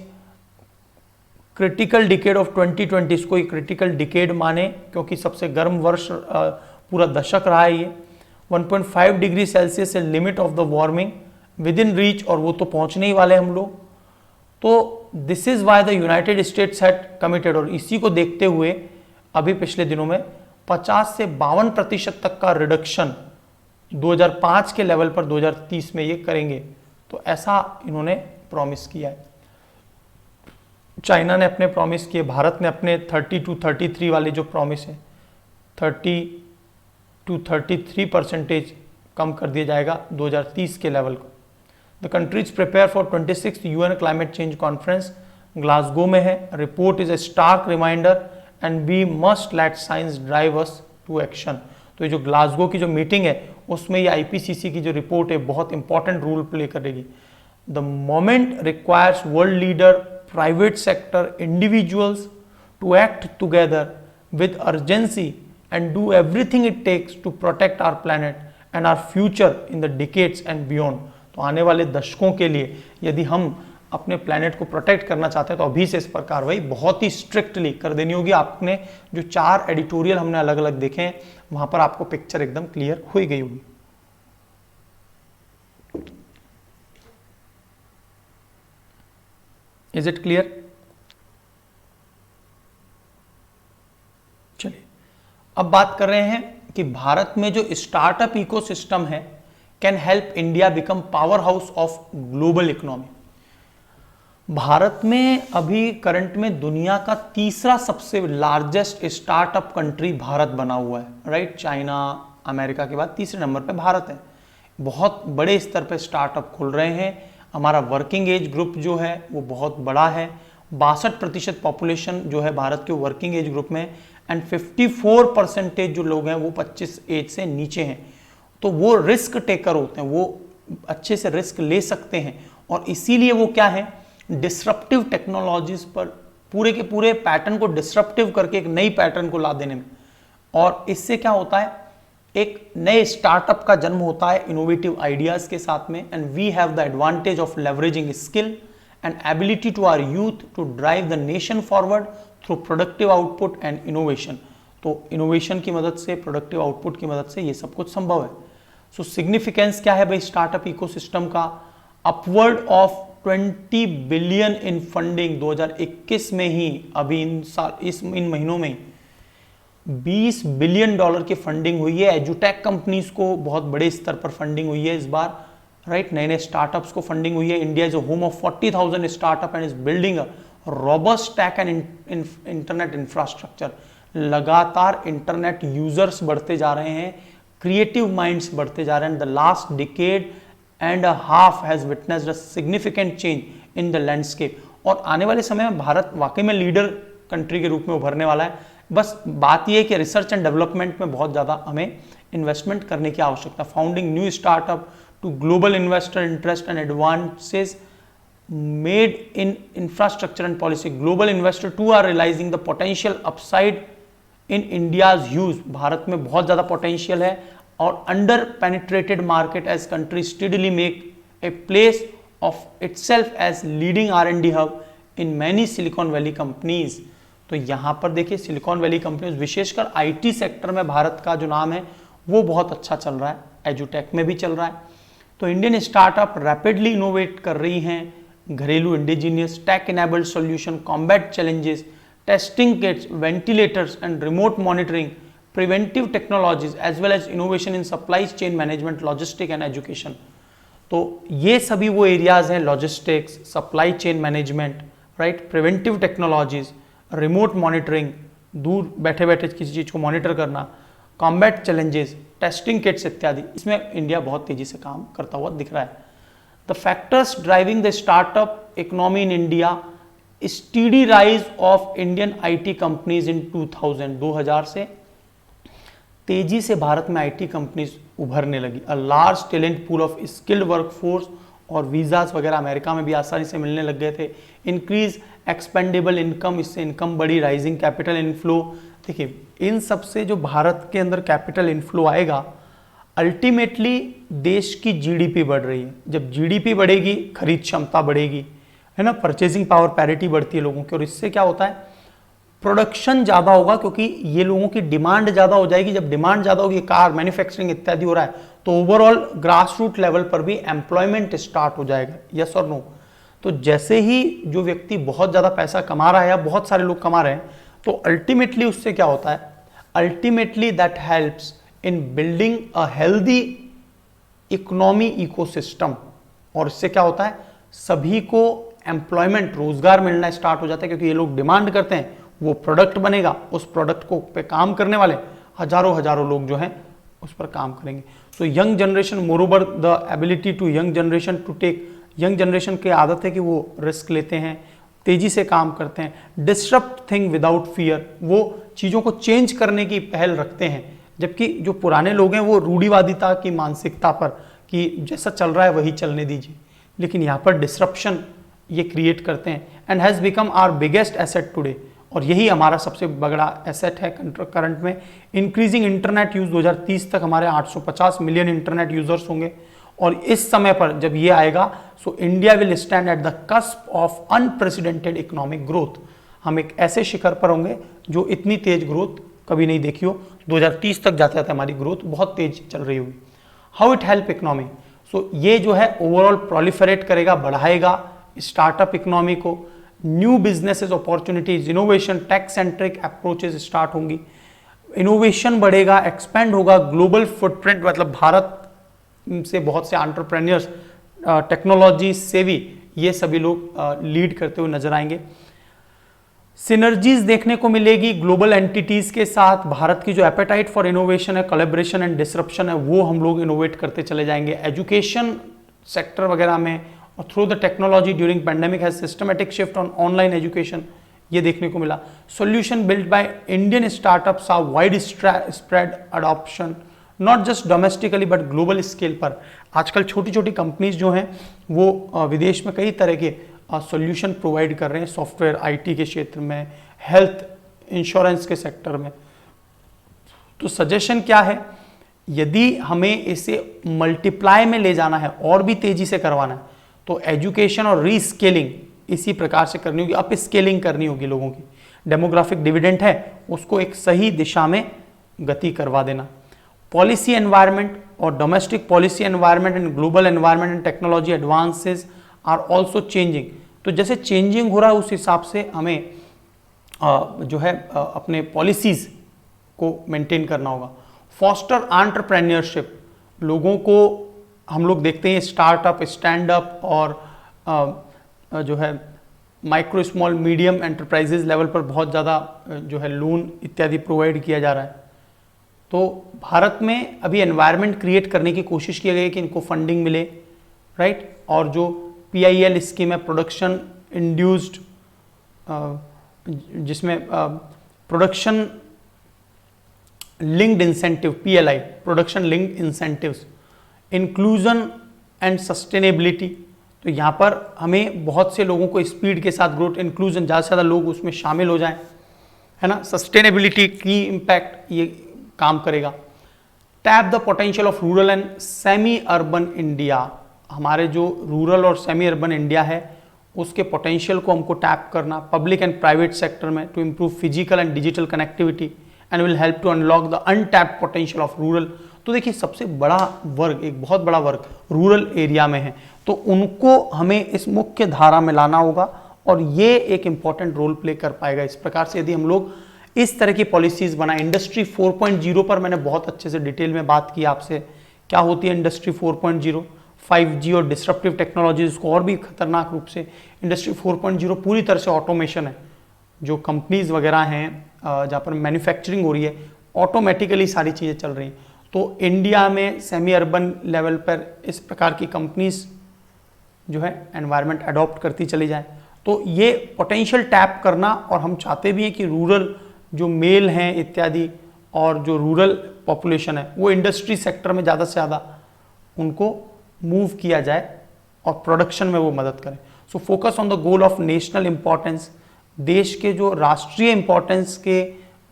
critical decade of 2020 इसको एक क्रिटिकल डिकेड माने, क्योंकि सबसे गर्म वर्ष पूरा दशक रहा है ये। 1.5 डिग्री सेल्सियस है limit of the warming with in reach, और वो तो पहुंचने ही वाले हम लोग। तो this is why the United states had committed, और इसी को देखते हुए अभी पिछले दिनों में 50 से 52% तक का रिडक्शन 2005 के लेवल पर 2030 में ये करेंगे। तो ऐसा इन्होंने प्रॉमिस किया है। चाइना ने अपने प्रॉमिस किए, भारत ने अपने 30 to 33 वाले जो प्रॉमिस है 30 to 33% कम कर दिया जाएगा 2030 के लेवल को। The countries prepare for 26th UN climate change conference Glasgow में है। Report is a stark reminder and we must let science drive us to action. तो ये जो ग्लासगो की जो मीटिंग है उसमें ये IPCC की जो रिपोर्ट है बहुत इंपॉर्टेंट रोल प्ले करेगी। The moment requires world leader, private sector, individuals to act together with urgency and do everything it takes to protect our planet and our future in the decades and beyond। तो आने वाले दशकों के लिए यदि हम अपने प्लैनेट को प्रोटेक्ट करना चाहते हैं तो अभी से इस पर कार्रवाई बहुत ही स्ट्रिक्टली कर देनी होगी। आपने जो 4 एडिटोरियल हमने अलग अलग देखे हैं वहां पर आपको पिक्चर एकदम क्लियर हो गई होगी। Is it clear? चलिए अब बात कर रहे हैं कि भारत में जो स्टार्टअप इकोसिस्टम है can help India become power house of global economy. Bharat में अभी करंट में दुनिया का तीसरा सबसे लार्जेस्ट स्टार्टअप कंट्री भारत बना हुआ है, राइट। चाइना, अमेरिका के बाद तीसरे नंबर पे भारत है। बहुत बड़े स्तर पे स्टार्टअप खुल रहे हैं। हमारा वर्किंग एज ग्रुप जो है वो बहुत बड़ा है। 62% पॉपुलेशन जो है भारत के वर्किंग एज ग्रुप में, एंड 54% जो लोग हैं वो 25 एज से नीचे हैं। तो वो रिस्क टेकर होते हैं, वो अच्छे से रिस्क ले सकते हैं, और इसीलिए वो क्या है, डिसरप्टिव टेक्नोलॉजीज पर पूरे के पूरे पैटर्न को डिसरप्टिव करके एक नई पैटर्न को ला देने में। और इससे क्या होता है, एक नए स्टार्टअप का जन्म होता है इनोवेटिव आइडियाज के साथ में। And we have the advantage of leveraging skill and ability to our youth to drive the nation forward through productive output and innovation. तो इनोवेशन की मदद से, प्रोडक्टिव आउटपुट की मदद से ये सब कुछ संभव है। सो सिग्निफिकेंस क्या है भाई स्टार्टअप इकोसिस्टम का? Upward of 20 billion in funding 2021 में ही, अभी इन महीनों में $20 बिलियन की फंडिंग हुई है। एजुटेक कंपनीज को बहुत बड़े स्तर पर फंडिंग हुई है इस बार, राइट। नए नए स्टार्टअप्स को फंडिंग हुई है। India is a home of 40,000 startup and is building a robust tech and internet infrastructure. लगातार इंटरनेट यूजर्स बढ़ते जा रहे हैं, क्रिएटिव माइंड्स बढ़ते जा रहे हैं। The last decade and a half has witnessed a significant change in the landscape. और आने वाले समय में भारत वाकई में लीडर कंट्री के रूप में उभरने वाला है। बस बात यह है कि रिसर्च एंड डेवलपमेंट में बहुत ज़्यादा हमें इन्वेस्टमेंट करने की आवश्यकता। Founding new startup to global investor interest and advances made in infrastructure and policy. Global investor too are realizing the potential upside in India's huge। Bharat में बहुत ज़्यादा potential है और under penetrated market as country steadily make a place of itself as leading R&D hub in many Silicon Valley companies। तो यहाँ पर देखिए silicon valley companies, विशेषकर IT सेक्टर में भारत का जो नाम है वो बहुत अच्छा चल रहा है, एजुटेक में भी चल रहा है। तो इंडियन स्टार्टअप रैपिडली इनोवेट कर रही हैं, घरेलू indigenous tech enabled solution, combat challenges, testing kits, ventilators and remote monitoring, preventive technologies as well as innovation in supply chain management, logistic and education. तो ये सभी वो एरियाज हैं, logistics, supply chain management, right, preventive technologies, remote monitoring, दूर बैठे बैठे किसी चीज़ को मॉनिटर करना, कॉम्बैट चैलेंजेस, टेस्टिंग किट्स इत्यादि, इसमें इंडिया बहुत तेजी से काम करता हुआ दिख रहा है। The factors driving the startup economy in India, steady rise of Indian IT companies in 2000 से तेजी से भारत में IT कंपनीज उभरने लगी। A large talent pool of skilled workforce, और वीज़ास वगैरह अमेरिका में भी आसानी से मिलने लग गए थे। इंक्रीज एक्सपेंडेबल इनकम, इससे इनकम बढ़ी। राइजिंग कैपिटल इनफ्लो, देखिए इन सब से जो भारत के अंदर कैपिटल इनफ्लो आएगा, अल्टीमेटली देश की जीडीपी बढ़ रही है। जब जीडीपी बढ़ेगी, खरीद क्षमता बढ़ेगी, है ना, परचेजिंग पावर पैरिटी बढ़ती है लोगों की, और इससे क्या होता है, प्रोडक्शन ज्यादा होगा, क्योंकि ये लोगों की डिमांड ज्यादा हो जाएगी। जब डिमांड ज्यादा होगी, कार मैन्युफैक्चरिंग इत्यादि हो रहा है, तो ओवरऑल ग्रास रूट लेवल पर भी एम्प्लॉयमेंट स्टार्ट हो जाएगा। यस और नो? तो जैसे ही जो व्यक्ति बहुत ज्यादा पैसा कमा रहा है या बहुत सारे लोग कमा रहे हैं, तो अल्टीमेटली उससे क्या होता है, ultimately that helps in building a healthy economy ecosystem. और इससे क्या होता है, सभी को एम्प्लॉयमेंट, रोजगार मिलना स्टार्ट हो जाता है, क्योंकि ये लोग डिमांड करते हैं, वो प्रोडक्ट बनेगा, उस प्रोडक्ट को पे काम करने वाले हजारों हजारों लोग जो हैं उस पर काम करेंगे। So young generation, moreover the ability to young generation to tech, young generation की आदत है कि वो रिस्क लेते हैं, तेजी से काम करते हैं, डिसरप्ट थिंग विदाउट फियर, वो चीज़ों को चेंज करने की पहल रखते हैं। जबकि जो पुराने लोग हैं वो रूढ़िवादिता की मानसिकता पर, कि जैसा चल रहा है वही चलने दीजिए, लेकिन यहाँ पर डिसरप्शन ये क्रिएट करते हैं। And has become our biggest asset today, और यही हमारा सबसे बड़ा एसेट है करंट में। इंक्रीजिंग इंटरनेट यूज, 2030 तक हमारे 850 मिलियन इंटरनेट यूजर्स होंगे, और इस समय पर जब ये आएगा, so India will stand at the cusp of unprecedented economic growth. हम एक ऐसे शिखर पर होंगे जो इतनी तेज ग्रोथ कभी नहीं देखी हो। 2030 तक जाते जाते हमारी ग्रोथ बहुत तेज चल रही होगी। How it help economy, so ये जो है ओवरऑल प्रोलिफरेट करेगा, बढ़ाएगा स्टार्टअप इकोनॉमी को, new businesses opportunities, innovation, tech centric approaches start होंगी, इनोवेशन बढ़ेगा, एक्सपेंड होगा, ग्लोबल फुटप्रिंट, मतलब भारत से बहुत से एंटरप्रेन्योर्स, टेक्नोलॉजी सेवी, ये सभी लोग लीड करते हुए नजर आएंगे। सिनर्जीज देखने को मिलेगी ग्लोबल एंटिटीज के साथ। भारत की जो एपेटाइट फॉर इनोवेशन है, कोलैबोरेशन एंड डिसरप्शन है, वो हम लोग इनोवेट करते चले जाएंगे। एजुकेशन सेक्टर वगैरह में, और through the technology during pandemic has systematic shift on online education, ये देखने को मिला। Solution built by Indian startups are wide spread adoption, not just domestically but global scale पर। आजकल छोटी छोटी कंपनीज जो हैं वो विदेश में कई तरह के सॉल्यूशन प्रोवाइड कर रहे हैं, सॉफ्टवेयर, आईटी के क्षेत्र में, हेल्थ इंश्योरेंस के सेक्टर में। तो सजेशन क्या है, यदि हमें इसे मल्टीप्लाई में ले जाना है और भी तेजी से करवाना है, तो एजुकेशन और रीस्केलिंग इसी प्रकार से करनी होगी, अप स्केलिंग करनी होगी लोगों की। डेमोग्राफिक डिविडेंड है, उसको एक सही दिशा में गति करवा देना। पॉलिसी एनवायरनमेंट और domestic policy environment and global environment and technology advances are also changing. तो जैसे चेंजिंग हो रहा है उस हिसाब से हमें जो है अपने पॉलिसीज को मेंटेन करना होगा। फॉस्टर एंटरप्रेन्योरशिप, लोगों को हम लोग देखते हैं स्टार्टअप, स्टैंड अप और जो है micro small medium enterprises level पर बहुत ज़्यादा जो है लोन इत्यादि प्रोवाइड किया जा रहा है। तो भारत में अभी एनवायरनमेंट क्रिएट करने की कोशिश की गई है कि इनको फंडिंग मिले, राइट। और जो PIL स्कीम है, प्रोडक्शन इंड्यूस्ड, जिसमें production linked incentive, PLI, production linked incentives, inclusion and sustainability. तो यहाँ पर हमें बहुत से लोगों को स्पीड के साथ ग्रोथ, इंक्लूजन, ज़्यादा से ज़्यादा लोग उसमें शामिल हो जाएं, है ना। सस्टेनेबिलिटी की इम्पैक्ट ये काम करेगा। Tap the potential of rural and semi urban India, हमारे जो रूरल और सेमी अर्बन इंडिया है उसके पोटेंशियल को हमको टैप करना। पब्लिक एंड प्राइवेट सेक्टर में to improve physical and digital connectivity and will help to unlock the untapped potential of rural. तो देखिए सबसे बड़ा वर्ग, एक बहुत बड़ा वर्ग रूरल एरिया में है, तो उनको हमें इस मुख्य धारा में लाना होगा और ये एक इंपॉर्टेंट रोल प्ले कर पाएगा। इस प्रकार से यदि हम लोग इस तरह की पॉलिसीज बनाए, इंडस्ट्री 4.0 पर मैंने बहुत अच्छे से डिटेल में बात की आपसे, क्या होती है इंडस्ट्री 4.0, 5G और डिस्ट्रप्टिव टेक्नोलॉजीज को और भी खतरनाक रूप से। इंडस्ट्री 4.0 पूरी तरह से ऑटोमेशन है, जो कंपनीज वगैरह हैं जहाँ पर मैन्युफैक्चरिंग हो रही है, ऑटोमेटिकली सारी चीज़ें चल रही हैं। तो इंडिया में सेमी अर्बन लेवल पर इस प्रकार की कंपनीज जो है एनवायरनमेंट अडॉप्ट करती चली जाए, तो ये पोटेंशियल टैप करना। और हम चाहते भी हैं कि रूरल जो मेल हैं इत्यादि और जो रूरल पॉपुलेशन है वो इंडस्ट्री सेक्टर में ज़्यादा से ज़्यादा उनको मूव किया जाए और प्रोडक्शन में वो मदद करें। So focus on the goal of national importance, देश के जो राष्ट्रीय इंपॉर्टेंस के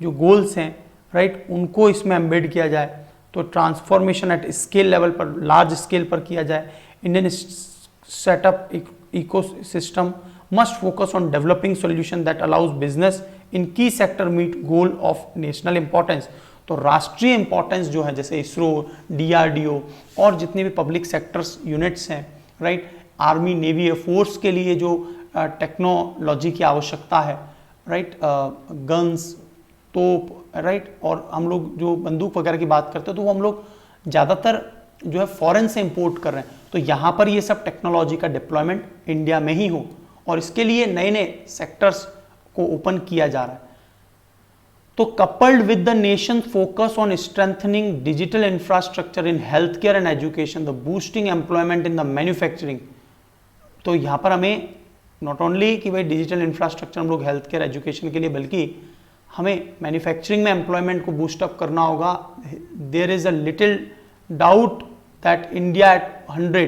जो गोल्स हैं, राइट, उनको इसमें एम्बेड किया जाए। तो ट्रांसफॉर्मेशन एट स्केल लेवल पर, लार्ज स्केल पर किया जाए। Indian setup ecosystem must focus on developing solution that allows business in key sector meet goal of national importance. तो राष्ट्रीय इंपॉर्टेंस जो है, जैसे इसरो, डीआरडीओ और जितने भी पब्लिक सेक्टर्स यूनिट्स हैं, राइट, आर्मी, नेवी, एयरफोर्स के लिए जो टेक्नोलॉजी की आवश्यकता है, राइट, गन्स, तोप, राइट, और हम लोग जो बंदूक वगैरह की बात करते हैं तो वो हम लोग ज़्यादातर जो है फॉरेन से इंपोर्ट कर रहे हैं। तो यहाँ पर ये सब टेक्नोलॉजी का डिप्लॉयमेंट इंडिया में ही हो, और इसके लिए नए नए सेक्टर्स को ओपन किया जा रहा है। तो coupled with the nation focus on strengthening digital infrastructure in health care and education, the boosting employment in the manufacturing. तो यहाँ पर हमें नॉट ओनली कि भाई डिजिटल इंफ्रास्ट्रक्चर हम लोग हेल्थ केयर एजुकेशन के लिए, बल्कि हमें मैन्युफैक्चरिंग में एम्प्लॉयमेंट को बूस्टअप करना होगा। There is a little doubt that India at 100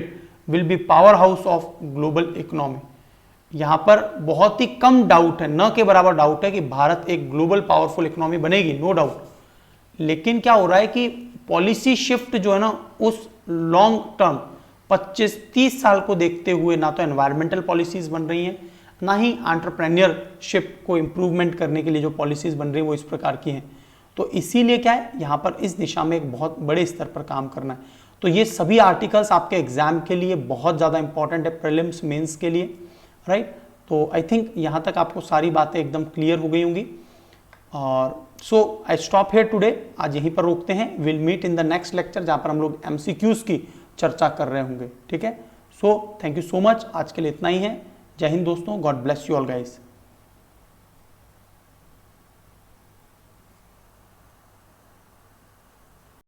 will be power house of global economy. यहाँ पर बहुत ही कम डाउट है, न के बराबर डाउट है कि भारत एक ग्लोबल पावरफुल इकोनॉमी बनेगी, नो डाउट। लेकिन क्या हो रहा है कि पॉलिसी शिफ्ट जो है ना, उस लॉन्ग टर्म 25-30 साल को देखते हुए ना तो एनवायरमेंटल पॉलिसीज बन रही हैं, ना ही एंटरप्रेन्योरशिप को इम्प्रूवमेंट करने के लिए जो पॉलिसीज बन रही है वो इस प्रकार की हैं। तो इसीलिए क्या है, यहाँ पर इस दिशा में एक बहुत बड़े स्तर पर काम करना है। तो ये सभी आर्टिकल्स आपके एग्जाम के लिए बहुत ज़्यादा इंपॉर्टेंट है, प्रीलिम्स, मेंस के लिए, राइट। तो आई थिंक यहाँ तक आपको सारी बातें एकदम क्लियर हो गई होंगी। और so I stop here today, आज यहीं पर रोकते हैं। Will meet in the next lecture जहाँ पर हम लोग MCQs की चर्चा कर रहे होंगे, ठीक है। So thank you so much, आज के लिए इतना ही है। जय हिंद दोस्तों, God bless you all guys.